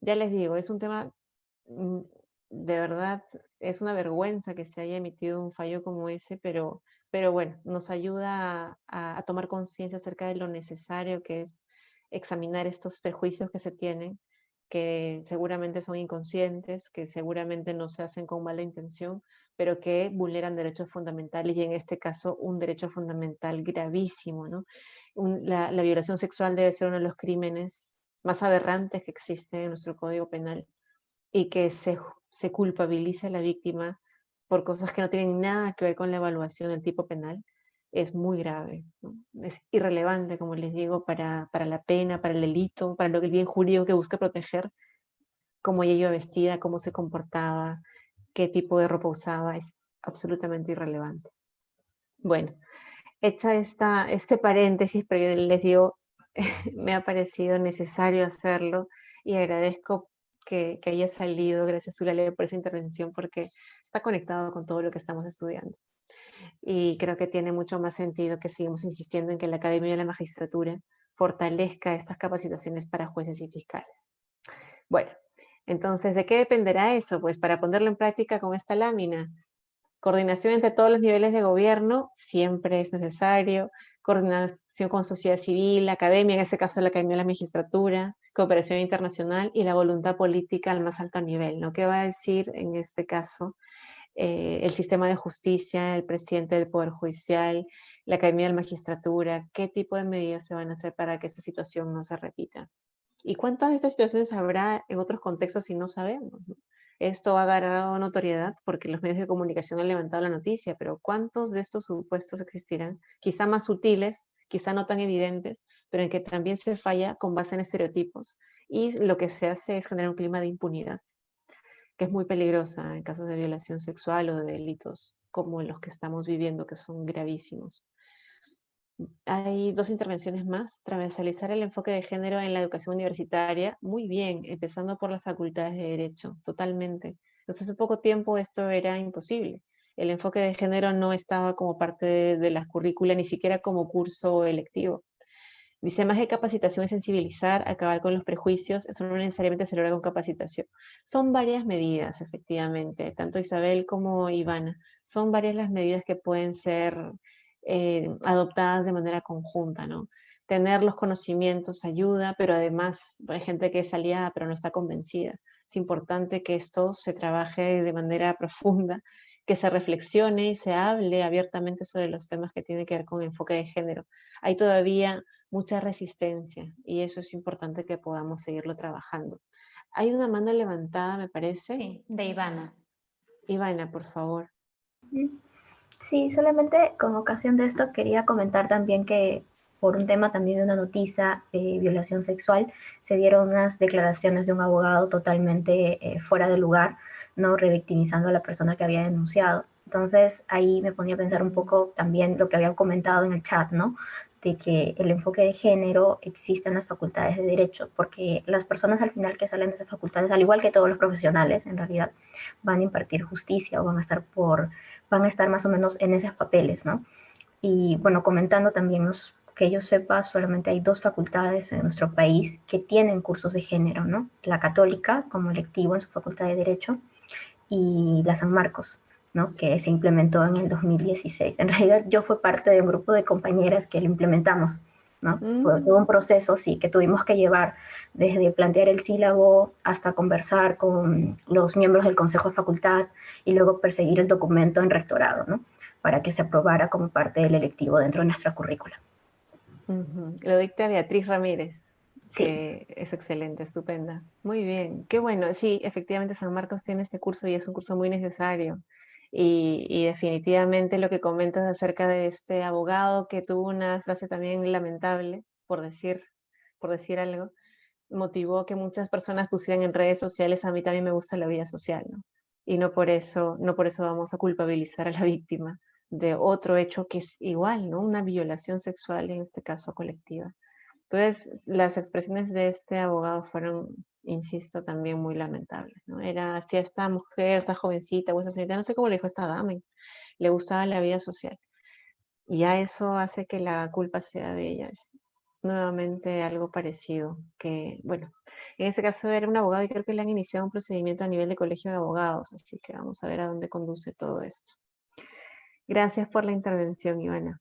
ya les digo, es un tema, de verdad, es una vergüenza que se haya emitido un fallo como ese, pero bueno, nos ayuda a tomar conciencia acerca de lo necesario que es examinar estos prejuicios que se tienen, que seguramente son inconscientes, que seguramente no se hacen con mala intención, pero que vulneran derechos fundamentales y en este caso un derecho fundamental gravísimo, ¿no? La violación sexual debe ser uno de los crímenes más aberrantes que existen en nuestro Código Penal y que se culpabilice a la víctima por cosas que no tienen nada que ver con la evaluación del tipo penal, es muy grave, ¿no? Es irrelevante, como les digo, para la pena, para el delito, para lo que el bien jurídico que busca proteger, cómo ella iba vestida, cómo se comportaba, qué tipo de ropa usaba, es absolutamente irrelevante. Bueno, hecha este paréntesis, pero yo les digo, me ha parecido necesario hacerlo y agradezco que haya salido, gracias Zulale por esa intervención, porque está conectado con todo lo que estamos estudiando. Y creo que tiene mucho más sentido que sigamos insistiendo en que la Academia de la Magistratura fortalezca estas capacitaciones para jueces y fiscales. Bueno, entonces, ¿de qué dependerá eso? Pues para ponerlo en práctica con esta lámina. Coordinación entre todos los niveles de gobierno siempre es necesario, coordinación con sociedad civil, academia, en este caso la Academia de la Magistratura, cooperación internacional y la voluntad política al más alto nivel, ¿no? ¿Qué va a decir en este caso el sistema de justicia, el presidente del Poder Judicial, la Academia de la Magistratura? ¿Qué tipo de medidas se van a hacer para que esta situación no se repita? ¿Y cuántas de estas situaciones habrá en otros contextos si no sabemos, ¿no? Esto ha ganado notoriedad porque los medios de comunicación han levantado la noticia, pero ¿cuántos de estos supuestos existirán? Quizá más sutiles, quizá no tan evidentes, pero en que también se falla con base en estereotipos y lo que se hace es generar un clima de impunidad, que es muy peligrosa en casos de violación sexual o de delitos como los que estamos viviendo, que son gravísimos. Hay dos intervenciones más. Transversalizar el enfoque de género en la educación universitaria. Muy bien, empezando por las facultades de Derecho, totalmente. Desde hace poco tiempo esto era imposible. El enfoque de género no estaba como parte de las currículas, ni siquiera como curso electivo. Dice, más que capacitación es sensibilizar, acabar con los prejuicios, eso no necesariamente se logra con capacitación. Son varias medidas, efectivamente, tanto Isabel como Ivana, son varias las medidas que pueden ser adoptadas de manera conjunta, ¿no? Tener los conocimientos ayuda, pero además hay gente que es aliada pero no está convencida. Es importante que esto se trabaje de manera profunda, que se reflexione y se hable abiertamente sobre los temas que tienen que ver con enfoque de género. Hay todavía mucha resistencia y eso es importante que podamos seguirlo trabajando. Hay una mano levantada, me parece. Sí, de Ivana. Ivana, por favor. Sí, solamente con ocasión de esto quería comentar también que por un tema también de una noticia de violación sexual, se dieron unas declaraciones de un abogado totalmente fuera de lugar, no revictimizando a la persona que había denunciado. Entonces ahí me ponía a pensar un poco también lo que había comentado en el chat, ¿no? De que el enfoque de género existe en las facultades de derecho, porque las personas al final que salen de esas facultades, al igual que todos los profesionales en realidad, van a impartir justicia o van a estar más o menos en esos papeles, ¿no? Y bueno, comentando también, que yo sepa, solamente hay 2 facultades en nuestro país que tienen cursos de género, ¿no? La Católica, como electivo en su facultad de Derecho, y la San Marcos, ¿no? Que se implementó en el 2016. En realidad yo fui parte de un grupo de compañeras que lo implementamos, ¿no? Fue todo un proceso, sí, que tuvimos que llevar desde plantear el sílabo hasta conversar con los miembros del Consejo de Facultad y luego perseguir el documento en rectorado, ¿no? Para que se aprobara como parte del electivo dentro de nuestra currícula. Lo dicta Beatriz Ramírez, Sí. que es excelente, estupenda. Muy bien, qué bueno. Sí, efectivamente San Marcos tiene este curso y es un curso muy necesario. Y definitivamente lo que comentas acerca de este abogado que tuvo una frase también lamentable, por decir algo, motivó que muchas personas pusieran en redes sociales: a mí también me gusta la vida social, ¿no? Y no por eso vamos a culpabilizar a la víctima de otro hecho que es igual, ¿no? Una violación sexual, en este caso colectiva. Entonces, las expresiones de este abogado fueron, insisto, también muy lamentables, ¿no? Era, si a esta mujer, esta jovencita o esta señorita, no sé cómo le dijo esta dama, le gustaba la vida social. Y ya eso hace que la culpa sea de ella. Es nuevamente algo parecido, que, bueno, en ese caso era un abogado y creo que le han iniciado un procedimiento a nivel de colegio de abogados, así que vamos a ver a dónde conduce todo esto. Gracias por la intervención, Ivana.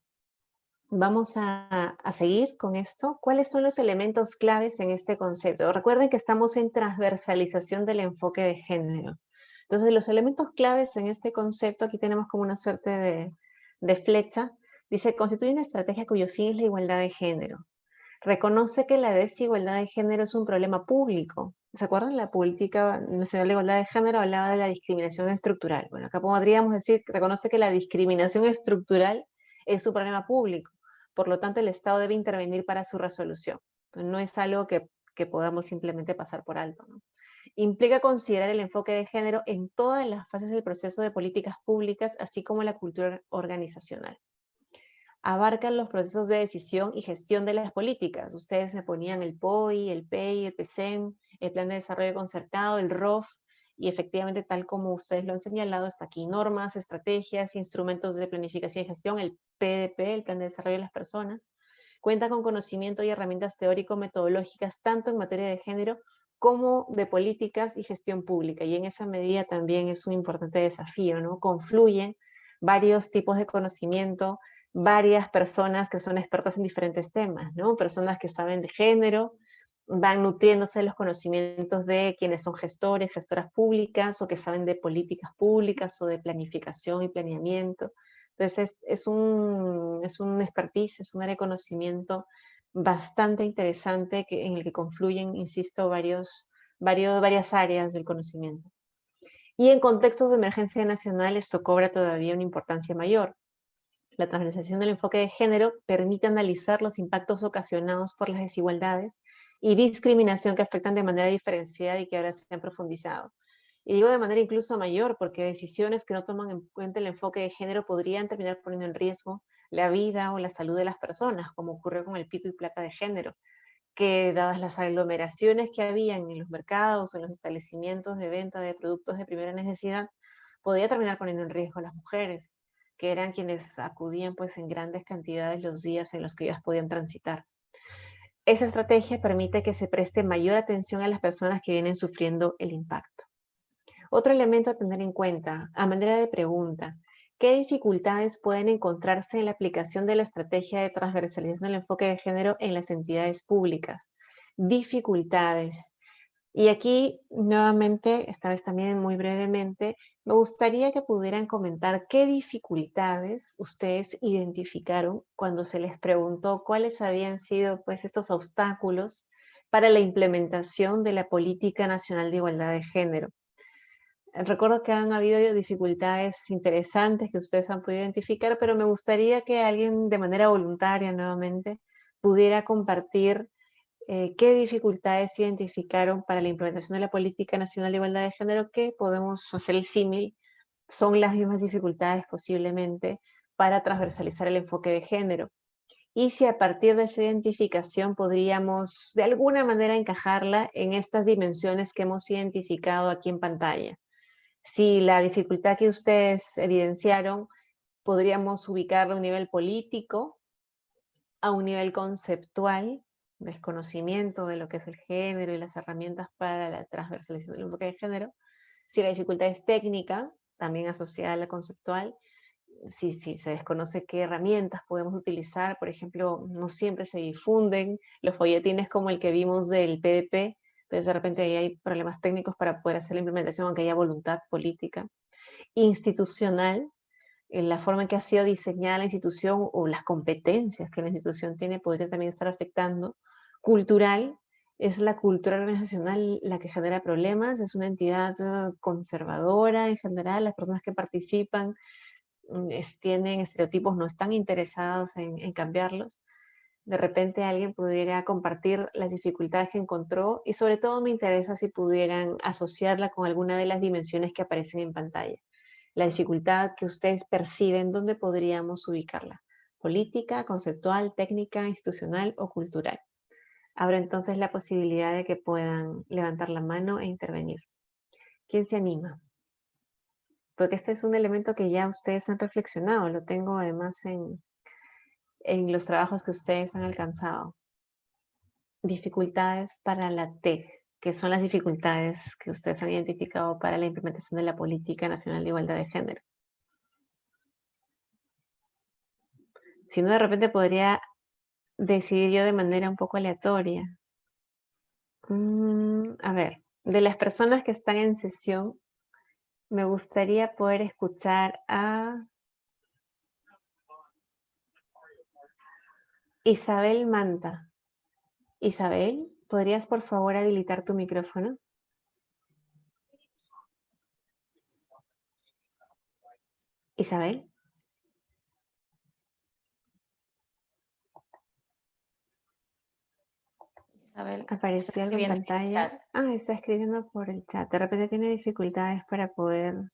Vamos a seguir con esto. ¿Cuáles son los elementos claves en este concepto? Recuerden que estamos en transversalización del enfoque de género. Entonces, los elementos claves en este concepto, aquí tenemos como una suerte de flecha. Dice, constituye una estrategia cuyo fin es la igualdad de género. Reconoce que la desigualdad de género es un problema público. ¿Se acuerdan? La Política Nacional de Igualdad de Género hablaba de la discriminación estructural. Bueno, acá podríamos decir, reconoce que la discriminación estructural es un problema público. Por lo tanto, el Estado debe intervenir para su resolución. Entonces, no es algo que podamos simplemente pasar por alto, ¿no? Implica considerar el enfoque de género en todas las fases del proceso de políticas públicas, así como la cultura organizacional. Abarcan los procesos de decisión y gestión de las políticas. Ustedes me ponían el POI, el PEI, el PSEM, el Plan de Desarrollo Concertado, el ROF, y efectivamente, tal como ustedes lo han señalado, está aquí normas, estrategias, instrumentos de planificación y gestión, el PDP, el Plan de Desarrollo de las Personas. Cuenta con conocimiento y herramientas teórico-metodológicas tanto en materia de género como de políticas y gestión pública, y en esa medida también es un importante desafío, ¿no? Confluyen varios tipos de conocimiento, varias personas que son expertas en diferentes temas, ¿no? Personas que saben de género, van nutriéndose de los conocimientos de quienes son gestores, gestoras públicas, o que saben de políticas públicas o de planificación y planeamiento. Entonces es un expertise, es un área de conocimiento bastante interesante en el que confluyen, insisto, varias áreas del conocimiento. Y en contextos de emergencia nacional esto cobra todavía una importancia mayor. La transversalización del enfoque de género permite analizar los impactos ocasionados por las desigualdades y discriminación que afectan de manera diferenciada y que ahora se han profundizado. Y digo de manera incluso mayor, porque decisiones que no toman en cuenta el enfoque de género podrían terminar poniendo en riesgo la vida o la salud de las personas, como ocurrió con el pico y placa de género, que dadas las aglomeraciones que habían en los mercados o en los establecimientos de venta de productos de primera necesidad, podría terminar poniendo en riesgo a las mujeres, que eran quienes acudían pues en grandes cantidades los días en los que ellas podían transitar. Esa estrategia permite que se preste mayor atención a las personas que vienen sufriendo el impacto. Otro elemento a tener en cuenta, a manera de pregunta, ¿qué dificultades pueden encontrarse en la aplicación de la estrategia de transversalización del enfoque de género en las entidades públicas? Dificultades. Y aquí, nuevamente, esta vez también muy brevemente, me gustaría que pudieran comentar qué dificultades ustedes identificaron cuando se les preguntó cuáles habían sido pues, estos obstáculos para la implementación de la Política Nacional de Igualdad de Género. Recuerdo que han habido dificultades interesantes que ustedes han podido identificar, pero me gustaría que alguien de manera voluntaria nuevamente pudiera compartir qué dificultades identificaron para la implementación de la Política Nacional de Igualdad de Género, que podemos hacer el símil, son las mismas dificultades posiblemente para transversalizar el enfoque de género. Y si a partir de esa identificación podríamos de alguna manera encajarla en estas dimensiones que hemos identificado aquí en pantalla. Si la dificultad que ustedes evidenciaron, podríamos ubicarla a un nivel político, a un nivel conceptual, desconocimiento de lo que es el género y las herramientas para la transversalización del enfoque de género. Si la dificultad es técnica, también asociada a la conceptual, si se desconoce qué herramientas podemos utilizar, por ejemplo, no siempre se difunden los folletines como el que vimos del PDP, entonces de repente ahí hay problemas técnicos para poder hacer la implementación, aunque haya voluntad política. Institucional, en la forma en que ha sido diseñada la institución o las competencias que la institución tiene podría también estar afectando. Cultural, es la cultura organizacional la que genera problemas, es una entidad conservadora en general, las personas que participan tienen estereotipos, no están interesados en cambiarlos. De repente alguien pudiera compartir las dificultades que encontró y sobre todo me interesa si pudieran asociarla con alguna de las dimensiones que aparecen en pantalla. La dificultad que ustedes perciben, ¿dónde podríamos ubicarla? Política, conceptual, técnica, institucional o cultural. Abro entonces la posibilidad de que puedan levantar la mano e intervenir. ¿Quién se anima? Porque este es un elemento que ya ustedes han reflexionado, lo tengo además en los trabajos que ustedes han alcanzado. Dificultades para la TEG, que son las dificultades que ustedes han identificado para la implementación de la Política Nacional de Igualdad de Género. Si no, de repente podría decidir yo de manera un poco aleatoria. A ver, de las personas que están en sesión, me gustaría poder escuchar a Isabel Manta. Isabel, ¿podrías por favor habilitar tu micrófono? Isabel. Isabel, apareció algo en pantalla. Ah, está escribiendo por el chat. De repente tiene dificultades para poder...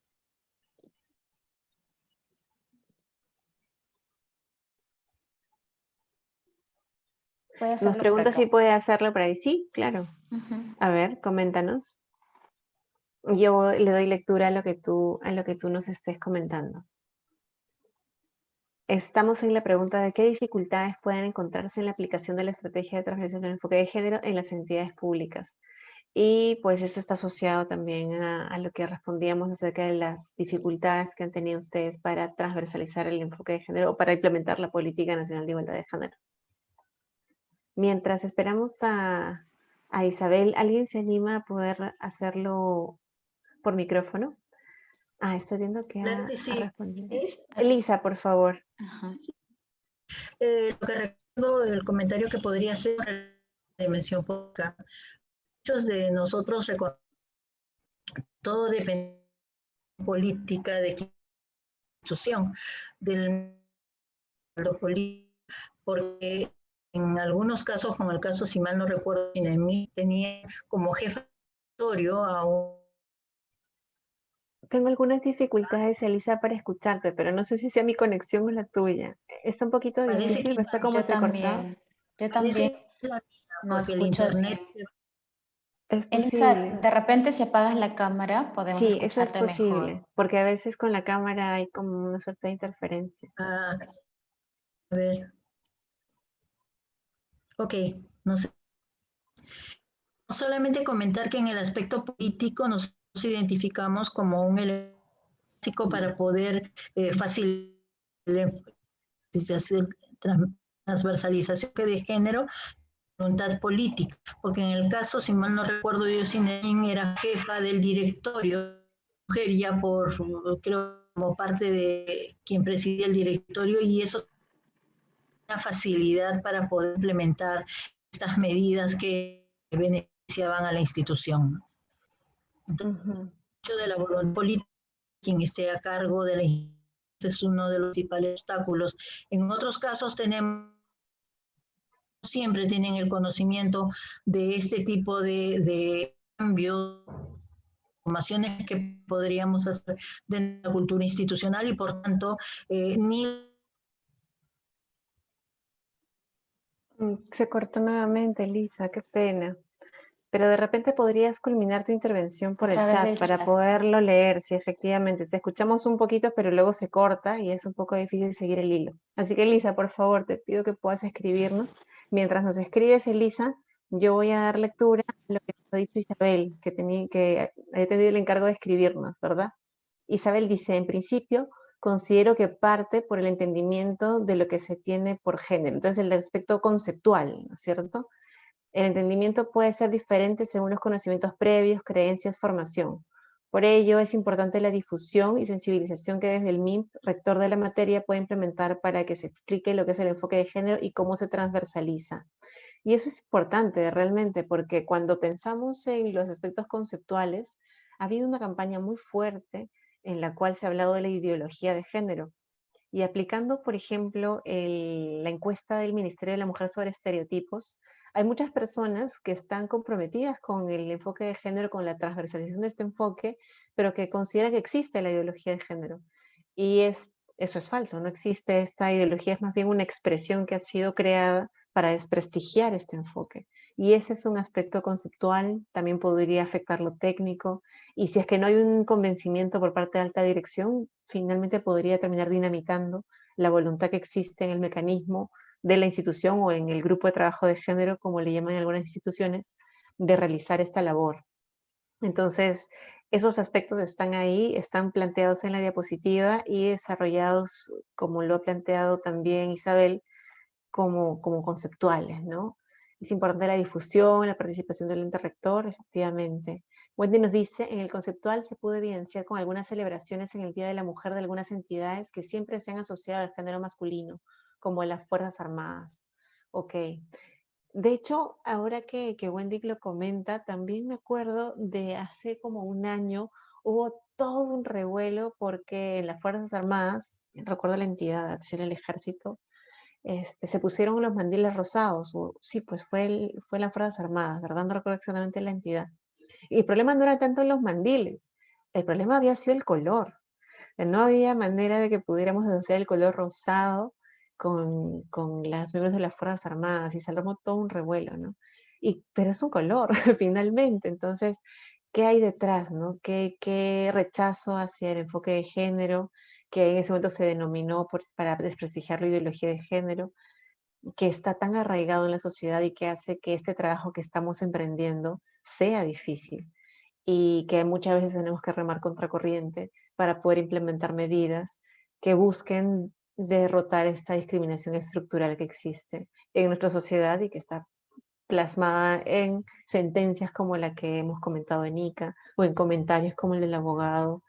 Nos pregunta si puede hacerlo por ahí. Sí, claro. A ver, coméntanos. Yo le doy lectura a lo que tú nos estés comentando. Estamos en la pregunta de qué dificultades pueden encontrarse en la aplicación de la estrategia de transversalización del enfoque de género en las entidades públicas. Y pues eso está asociado también a lo que respondíamos acerca de las dificultades que han tenido ustedes para transversalizar el enfoque de género o para implementar la Política Nacional de Igualdad de Género. Mientras esperamos a Isabel, ¿alguien se anima a poder hacerlo por micrófono? Ah, estoy viendo que Claro ha que sí. respondido. Elisa, por favor. Lo que recuerdo del comentario que podría ser de dimensión pública. Muchos de nosotros reconocemos todo depende de política, de qué institución, del político, porque en algunos casos, como el caso, si mal no recuerdo, tenía como jefe a un... Tengo algunas dificultades, Elisa, para escucharte, pero no sé si sea mi conexión o la tuya. Está un poquito difícil, pero está como entrecortado. Yo también no porque el escucho internet... Es Elisa, posible. de repente si apagas la cámara podemos Sí, eso es escucharte posible, mejor. porque a veces con la cámara hay como una suerte de interferencia. A ver. Ok, no sé. Solamente comentar que en el aspecto político nos identificamos como un elemento para poder facilitar la transversalización de género, voluntad política, porque en el caso, si mal no recuerdo, yo era jefa del directorio, mujer ya por, creo, como parte de quien presidía el directorio, y eso es una facilidad para poder implementar estas medidas que beneficiaban a la institución. Entonces, el hecho de la voluntad política, quien esté a cargo de la institución, es uno de los principales obstáculos. En otros casos siempre tienen el conocimiento de este tipo de cambios, formaciones que podríamos hacer de la cultura institucional y por tanto Se cortó nuevamente, Elisa, qué pena. Pero de repente podrías culminar tu intervención por el chat para poderlo leer. Sí, efectivamente, te escuchamos un poquito, pero luego se corta y es un poco difícil seguir el hilo. Así que, Elisa, por favor, te pido que puedas escribirnos. Mientras nos escribes, Elisa, yo voy a dar lectura a lo que nos ha dicho Isabel, que había tenido el encargo de escribirnos, ¿verdad? Isabel dice, en principio, considero que parte por el entendimiento de lo que se tiene por género. Entonces, el aspecto conceptual, ¿no es cierto? El entendimiento puede ser diferente según los conocimientos previos, creencias, formación. Por ello, es importante la difusión y sensibilización que desde el MIMP, rector de la materia, puede implementar para que se explique lo que es el enfoque de género y cómo se transversaliza. Y eso es importante realmente, porque cuando pensamos en los aspectos conceptuales, ha habido una campaña muy fuerte en la cual se ha hablado de la ideología de género. Y aplicando, por ejemplo, la encuesta del Ministerio de la Mujer sobre estereotipos, hay muchas personas que están comprometidas con el enfoque de género, con la transversalización de este enfoque, pero que consideran que existe la ideología de género. Y eso es falso, no existe esta ideología, es más bien una expresión que ha sido creada para desprestigiar este enfoque. Y ese es un aspecto conceptual, también podría afectar lo técnico, y si es que no hay un convencimiento por parte de alta dirección, finalmente podría terminar dinamitando la voluntad que existe en el mecanismo de la institución o en el grupo de trabajo de género, como le llaman algunas instituciones, de realizar esta labor. Entonces, esos aspectos están ahí, están planteados en la diapositiva y desarrollados, como lo ha planteado también Isabel, como conceptuales, ¿no? Es importante la difusión, la participación del ente rector, efectivamente. Wendy nos dice, en el conceptual se pudo evidenciar con algunas celebraciones en el Día de la Mujer de algunas entidades que siempre se han asociado al género masculino, como las Fuerzas Armadas. Ok. De hecho, ahora que Wendy lo comenta, también me acuerdo de hace como un año, hubo todo un revuelo porque en las Fuerzas Armadas, recuerdo la entidad, era el ejército, se pusieron los mandiles rosados, sí, pues fue las Fuerzas Armadas, ¿verdad? No recuerdo exactamente la entidad. Y el problema no era tanto los mandiles, el problema había sido el color. No había manera de que pudiéramos asociar el color rosado con las miembros de las Fuerzas Armadas y se armó todo un revuelo, ¿no? Pero es un color, finalmente. Entonces, ¿qué hay detrás, no? ¿Qué rechazo hacia el enfoque de género, que en ese momento se denominó para desprestigiar la ideología de género, que está tan arraigado en la sociedad y que hace que este trabajo que estamos emprendiendo sea difícil y que muchas veces tenemos que remar contracorriente para poder implementar medidas que busquen derrotar esta discriminación estructural que existe en nuestra sociedad y que está plasmada en sentencias como la que hemos comentado en ICA o en comentarios como el del abogado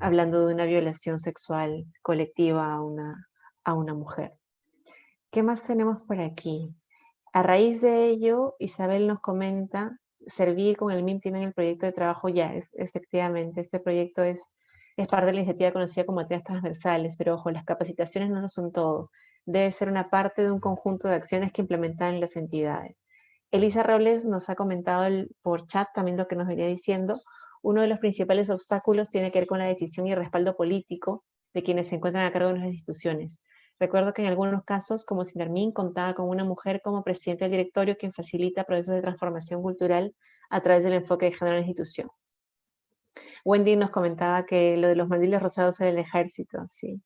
hablando de una violación sexual colectiva a una mujer. ¿Qué más tenemos por aquí? A raíz de ello, Isabel nos comenta, Servir con el MIM tienen el proyecto de trabajo ya, efectivamente, este proyecto es parte de la iniciativa conocida como materias transversales, pero ojo, las capacitaciones no lo son todo, debe ser una parte de un conjunto de acciones que implementan las entidades. Elisa Robles nos ha comentado por chat también lo que nos venía diciendo, uno de los principales obstáculos tiene que ver con la decisión y el respaldo político de quienes se encuentran a cargo de nuestras instituciones. Recuerdo que en algunos casos, como Sinarmin, contaba con una mujer como presidenta del directorio quien facilita procesos de transformación cultural a través del enfoque de género en la institución. Wendy nos comentaba que lo de los mandiles rosados era el ejército, ¿sí?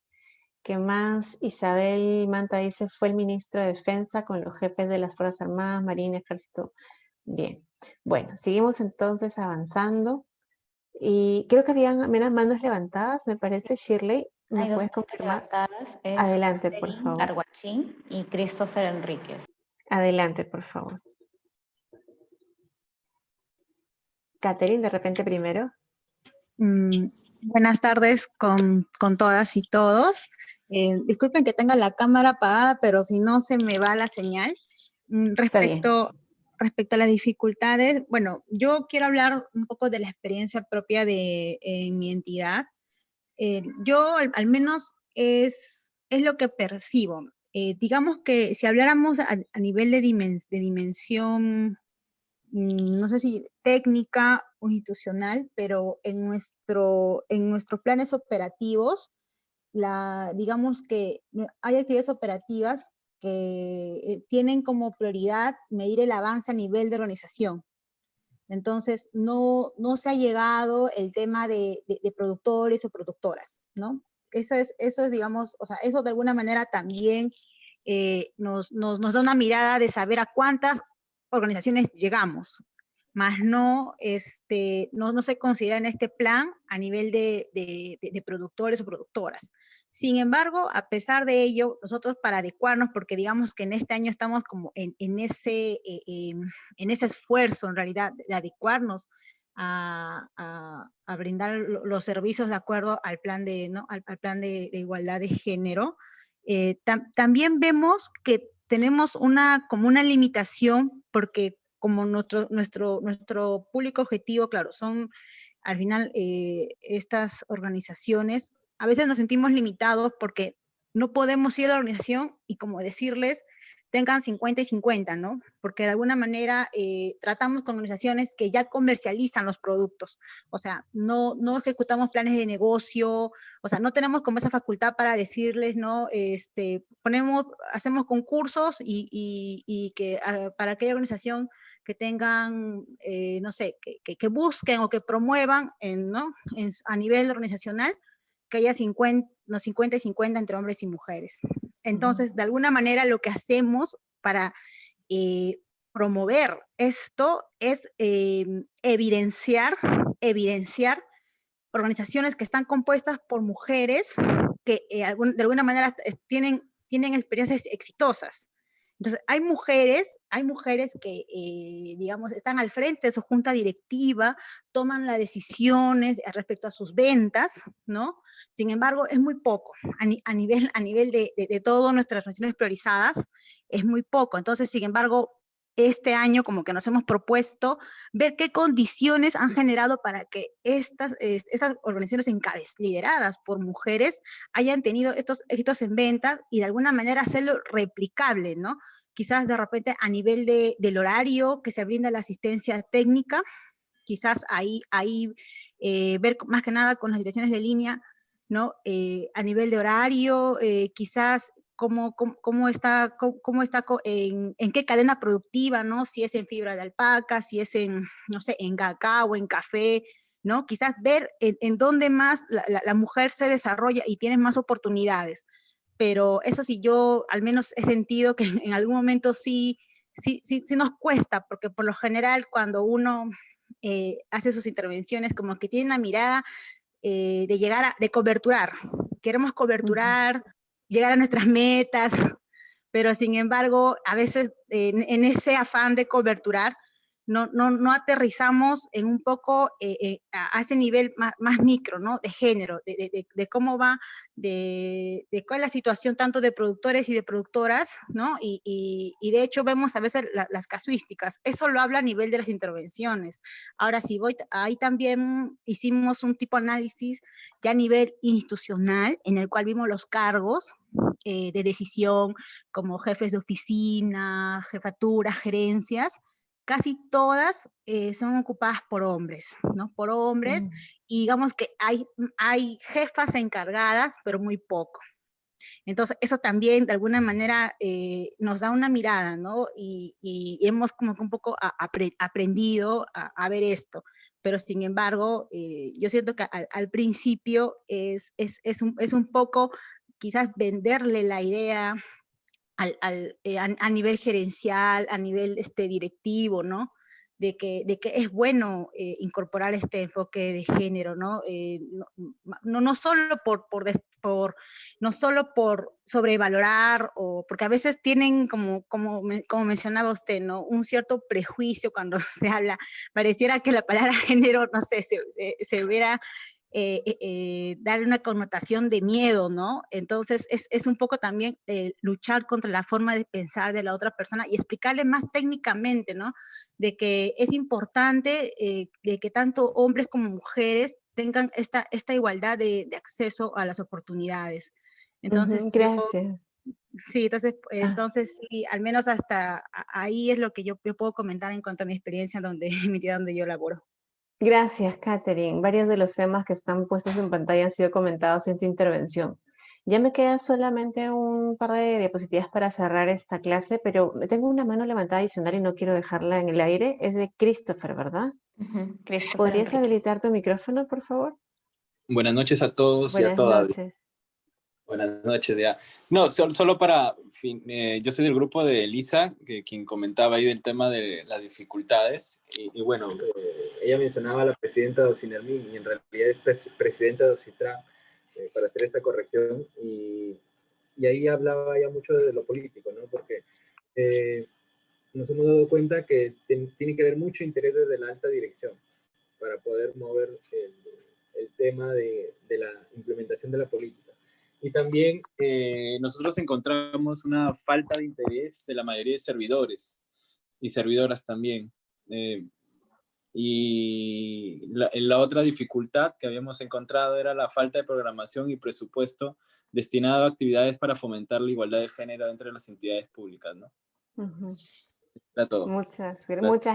¿Qué más? Isabel Manta dice, fue el ministro de Defensa con los jefes de las Fuerzas Armadas, Marina, Ejército. Bien. Bueno, seguimos entonces avanzando. Y creo que habían menos manos levantadas, me parece, Shirley. ¿Me puedes confirmar? Adelante, por favor. Arguachín y Christopher Enríquez. Adelante, por favor. Catherine, de repente primero. Buenas tardes con todas y todos. Disculpen que tenga la cámara apagada, pero si no se me va la señal. Respecto respecto a las dificultades, bueno, yo quiero hablar un poco de la experiencia propia en mi entidad. Yo al menos es lo que percibo. Digamos que si habláramos a nivel de dimensión, no sé si técnica o institucional, pero en nuestros planes operativos, digamos que hay actividades operativas que tienen como prioridad medir el avance a nivel de organización. Entonces, no se ha llegado el tema de productores o productoras, ¿no? Eso es, digamos, o sea, eso de alguna manera también nos da una mirada de saber a cuántas organizaciones llegamos, más no se considera en este plan a nivel de productores o productoras. Sin embargo, a pesar de ello, nosotros para adecuarnos, porque digamos que en este año estamos como en ese esfuerzo en realidad de adecuarnos a brindar los servicios de acuerdo al plan al plan de igualdad de género, también vemos que tenemos como una limitación, porque como nuestro público objetivo, claro, son al final estas organizaciones, a veces nos sentimos limitados porque no podemos ir a la organización y como decirles, tengan 50 y 50, ¿no? Porque de alguna manera tratamos con organizaciones que ya comercializan los productos, o sea, no ejecutamos planes de negocio, o sea, no tenemos como esa facultad para decirles, ¿no? Hacemos concursos y que para aquella organización que tengan, no sé, que busquen o que promuevan a nivel organizacional que haya 50 y 50 entre hombres y mujeres. Entonces, de alguna manera, lo que hacemos para promover esto es evidenciar organizaciones que están compuestas por mujeres que de alguna manera tienen experiencias exitosas. Entonces, hay mujeres que, digamos, están al frente de su junta directiva, toman las decisiones respecto a sus ventas, ¿no? Sin embargo, es muy poco. A nivel de todas nuestras organizaciones priorizadas, es muy poco. Entonces, sin embargo, este año como que nos hemos propuesto ver qué condiciones han generado para que estas organizaciones lideradas por mujeres hayan tenido estos éxitos en ventas y de alguna manera hacerlo replicable, ¿no? Quizás de repente a nivel del horario que se brinda la asistencia técnica, quizás ahí ver más que nada con las direcciones de línea, ¿no? A nivel de horario, quizás cómo está en qué cadena productiva, ¿no? Si es en fibra de alpaca, si es no sé, en cacao, en café, ¿no? Quizás ver en dónde más la mujer se desarrolla y tiene más oportunidades. Pero eso sí, yo al menos he sentido que en algún momento sí nos cuesta, porque por lo general cuando uno hace sus intervenciones, como que tiene una mirada de coberturar. Queremos coberturar, llegar a nuestras metas, pero sin embargo, a veces en ese afán de coberturar, no aterrizamos en un poco a ese nivel más micro, ¿no? De género, de cómo va, de cuál es la situación tanto de productores y de productoras, ¿no? Y de hecho vemos a veces las casuísticas. Eso lo habla a nivel de las intervenciones. Ahora, si ahí también hicimos un tipo de análisis ya a nivel institucional, en el cual vimos los cargos de decisión, como jefes de oficina, jefaturas, gerencias, casi todas son ocupadas por hombres, ¿no? Por hombres, y digamos que hay jefas encargadas, pero muy poco. Entonces, eso también de alguna manera nos da una mirada, ¿no? Y hemos como que un poco aprendido a ver esto. Pero sin embargo, yo siento que al principio es un poco quizás venderle la idea a nivel gerencial, a nivel directivo, ¿no? De que es bueno incorporar este enfoque de género, ¿no? No solo no solo por sobrevalorar, porque a veces tienen, como mencionaba usted, ¿no? Un cierto prejuicio cuando se habla, pareciera que la palabra género, no sé, se hubiera darle una connotación de miedo, ¿no? Entonces es un poco también luchar contra la forma de pensar de la otra persona y explicarle más técnicamente, ¿no? De que es importante de que tanto hombres como mujeres tengan esta igualdad de acceso a las oportunidades. Entonces, gracias. sí, entonces sí, al menos hasta ahí es lo que yo puedo comentar en cuanto a mi experiencia donde yo laboro. Gracias, Catherine. Varios de los temas que están puestos en pantalla han sido comentados en tu intervención. Ya me quedan solamente un par de diapositivas para cerrar esta clase, pero tengo una mano levantada adicional y no quiero dejarla en el aire. Es de Christopher, ¿verdad? Christopher ¿Podrías Enrique. habilitar tu micrófono, por favor? Buenas noches a todos y a Buenas todas. noches. Buenas noches, ya. No, solo para, yo soy del grupo de Elisa, quien comentaba ahí del tema de las dificultades. Y bueno, ella mencionaba a la presidenta de Ocinermin y en realidad es presidenta de Ocitra, para hacer esta corrección. Y ahí hablaba ya mucho de lo político, ¿no? Porque nos hemos dado cuenta que tiene que haber mucho interés desde la alta dirección para poder mover el tema de la implementación de la política. Y también nosotros encontramos una falta de interés de la mayoría de servidores y servidoras también. Y la otra dificultad que habíamos encontrado era la falta de programación y presupuesto destinado a actividades para fomentar la igualdad de género entre las entidades públicas, ¿no? Era todo. Muchas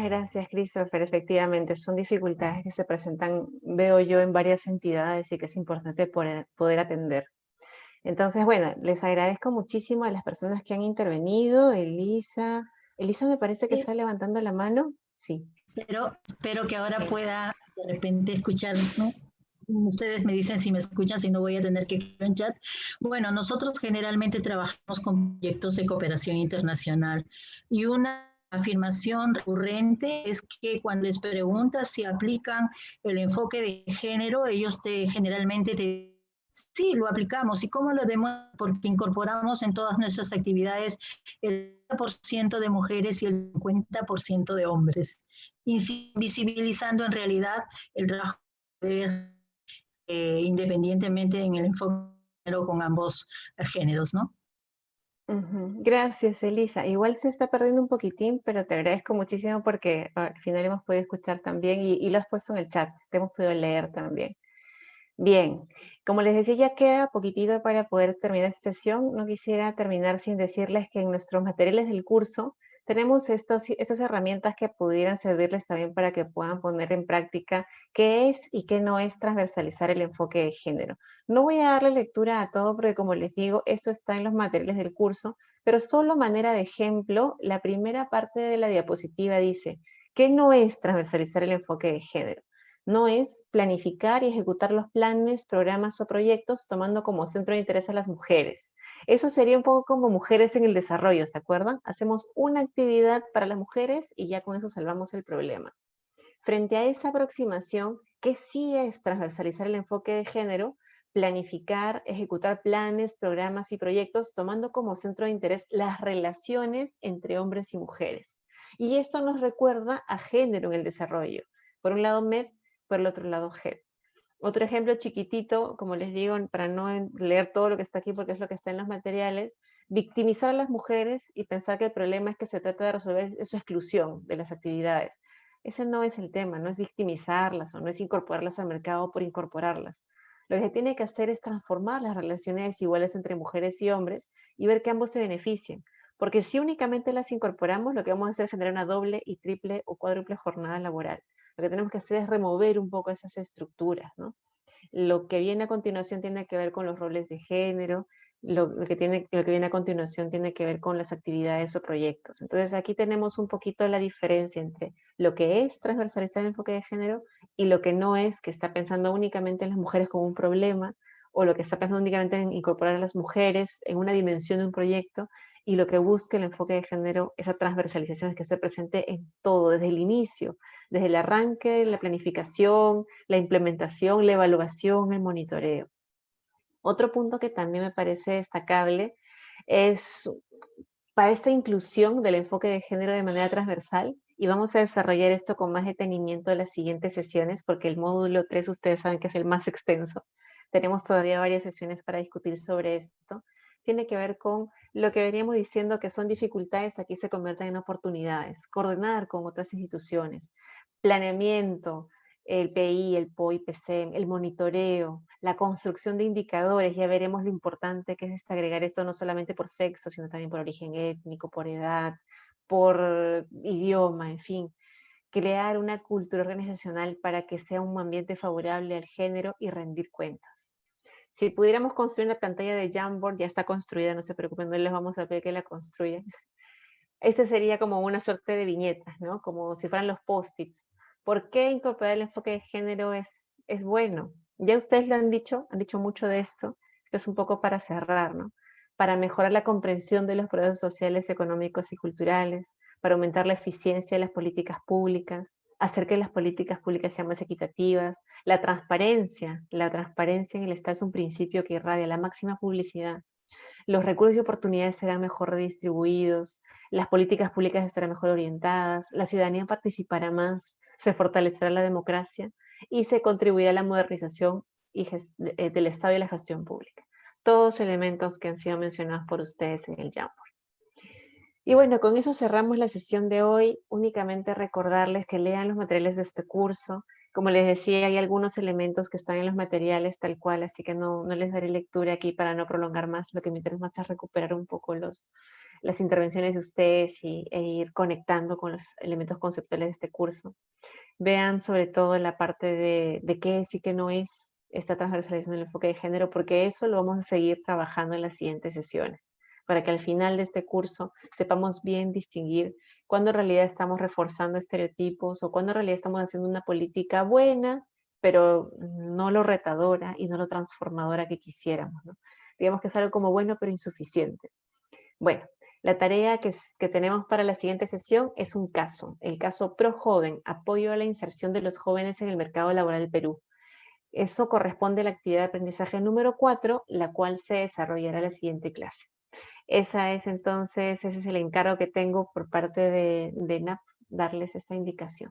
gracias, Christopher. Efectivamente, son dificultades que se presentan, veo yo, en varias entidades y que es importante poder atender. Entonces, bueno, les agradezco muchísimo a las personas que han intervenido. Elisa me parece que está levantando la mano. Sí. Pero espero que ahora pueda de repente escuchar, ¿no? Ustedes me dicen si me escuchan, si no voy a tener que escribir en chat. Bueno, nosotros generalmente trabajamos con proyectos de cooperación internacional y una afirmación recurrente es que cuando les preguntas si aplican el enfoque de género, ellos generalmente te sí, lo aplicamos. ¿Y cómo lo demuestran? Porque incorporamos en todas nuestras actividades el 30% de mujeres y el 50% de hombres, visibilizando en realidad el trabajo independientemente en el enfoque con ambos géneros, ¿no? Gracias, Elisa. Igual se está perdiendo un poquitín, pero te agradezco muchísimo porque al final hemos podido escuchar también y lo has puesto en el chat, te hemos podido leer también. Bien, como les decía, ya queda poquitito para poder terminar esta sesión. No quisiera terminar sin decirles que en nuestros materiales del curso tenemos estas herramientas que pudieran servirles también para que puedan poner en práctica qué es y qué no es transversalizar el enfoque de género. No voy a darle lectura a todo porque, como les digo, esto está en los materiales del curso, pero solo manera de ejemplo, la primera parte de la diapositiva dice, ¿qué no es transversalizar el enfoque de género? No es planificar y ejecutar los planes, programas o proyectos tomando como centro de interés a las mujeres. Eso sería un poco como mujeres en el desarrollo, ¿se acuerdan? Hacemos una actividad para las mujeres y ya con eso salvamos el problema. Frente a esa aproximación, ¿qué sí es transversalizar el enfoque de género? Planificar, ejecutar planes, programas y proyectos tomando como centro de interés las relaciones entre hombres y mujeres. Y esto nos recuerda a género en el desarrollo. Por un lado, MED, por el otro lado, GED. Otro ejemplo chiquitito, como les digo, para no leer todo lo que está aquí porque es lo que está en los materiales, victimizar a las mujeres y pensar que el problema es que se trata de resolver su exclusión de las actividades. Ese no es el tema, no es victimizarlas o no es incorporarlas al mercado por incorporarlas. Lo que se tiene que hacer es transformar las relaciones desiguales entre mujeres y hombres y ver que ambos se beneficien. Porque si únicamente las incorporamos, lo que vamos a hacer es generar una doble y triple o cuádruple jornada laboral. Lo que tenemos que hacer es remover un poco esas estructuras, ¿no? Lo que viene a continuación tiene que ver con los roles de género, lo que viene a continuación tiene que ver con las actividades o proyectos. Entonces aquí tenemos un poquito la diferencia entre lo que es transversalizar el enfoque de género y lo que no es, que está pensando únicamente en las mujeres como un problema, o lo que está pensando únicamente en incorporar a las mujeres en una dimensión de un proyecto, y lo que busca el enfoque de género, esa transversalización es que esté presente en todo, desde el inicio, desde el arranque, la planificación, la implementación, la evaluación, el monitoreo. Otro punto que también me parece destacable es para esta inclusión del enfoque de género de manera transversal, Y vamos a desarrollar esto con más detenimiento en las siguientes sesiones, porque el módulo 3 ustedes saben que es el más extenso. Tenemos todavía varias sesiones para discutir sobre esto. Tiene que ver con lo que veníamos diciendo que son dificultades, aquí se convierten en oportunidades. Coordinar con otras instituciones, planeamiento, el PI, el POI, PCM, el monitoreo, la construcción de indicadores. Ya veremos lo importante que es agregar esto no solamente por sexo, sino también por origen étnico, por edad, por idioma, en fin. Crear una cultura organizacional para que sea un ambiente favorable al género y rendir cuentas. Si pudiéramos construir una pantalla de Jamboard, ya está construida, no se preocupen, no les vamos a pedir que la construyan. Este sería como una suerte de viñetas, ¿no? Como si fueran los post-its. ¿Por qué incorporar el enfoque de género es bueno? Ya ustedes lo han dicho mucho de esto. Esto es un poco para cerrar, ¿no? Para mejorar la comprensión de los procesos sociales, económicos y culturales, para aumentar la eficiencia de las políticas públicas, hacer que las políticas públicas sean más equitativas, la transparencia en el Estado es un principio que irradia la máxima publicidad, los recursos y oportunidades serán mejor redistribuidos, las políticas públicas estarán mejor orientadas, la ciudadanía participará más, se fortalecerá la democracia y se contribuirá a la modernización del Estado y la gestión pública. Todos elementos que han sido mencionados por ustedes en el Jamboard. Y bueno, con eso cerramos la sesión de hoy. Únicamente recordarles que lean los materiales de este curso. Como les decía, hay algunos elementos que están en los materiales tal cual, así que no les daré lectura aquí para no prolongar más. Lo que me interesa más es recuperar un poco las intervenciones de ustedes e ir conectando con los elementos conceptuales de este curso. Vean sobre todo la parte de qué es y qué no es esta transversalización del enfoque de género, porque eso lo vamos a seguir trabajando en las siguientes sesiones, para que al final de este curso sepamos bien distinguir cuándo en realidad estamos reforzando estereotipos o cuándo en realidad estamos haciendo una política buena, pero no lo retadora y no lo transformadora que quisiéramos, ¿no? Digamos que es algo como bueno, pero insuficiente. Bueno, la tarea que tenemos para la siguiente sesión es un caso, el caso ProJoven, apoyo a la inserción de los jóvenes en el mercado laboral del Perú. Eso corresponde a la actividad de aprendizaje número 4, la cual se desarrollará en la siguiente clase. Ese es el encargo que tengo por parte de NAP, darles esta indicación.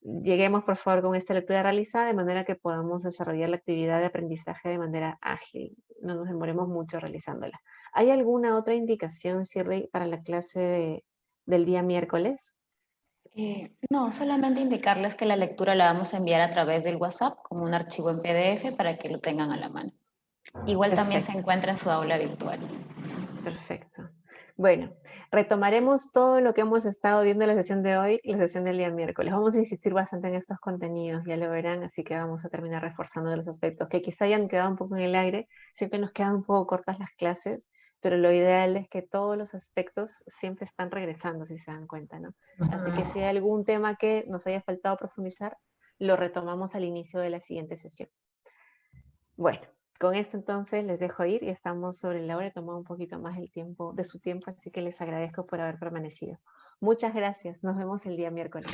Lleguemos por favor con esta lectura realizada de manera que podamos desarrollar la actividad de aprendizaje de manera ágil. No nos demoremos mucho realizándola. ¿Hay alguna otra indicación, Shirley, para la clase del día miércoles? No, solamente indicarles que la lectura la vamos a enviar a través del WhatsApp como un archivo en PDF para que lo tengan a la mano. Igual Perfecto. también se encuentra en su aula virtual. Perfecto. Bueno, retomaremos todo lo que hemos estado viendo en la sesión de hoy y la sesión del día miércoles. Vamos a insistir bastante en estos contenidos, ya lo verán, así que vamos a terminar reforzando los aspectos que quizá hayan quedado un poco en el aire. Siempre nos quedan un poco cortas las clases, pero lo ideal es que todos los aspectos siempre están regresando, si se dan cuenta, ¿no? Así que si hay algún tema que nos haya faltado profundizar, lo retomamos al inicio de la siguiente sesión. Bueno, con esto entonces les dejo ir y estamos sobre la hora, he tomado un poquito más el tiempo de su tiempo, así que les agradezco por haber permanecido. Muchas gracias, nos vemos el día miércoles.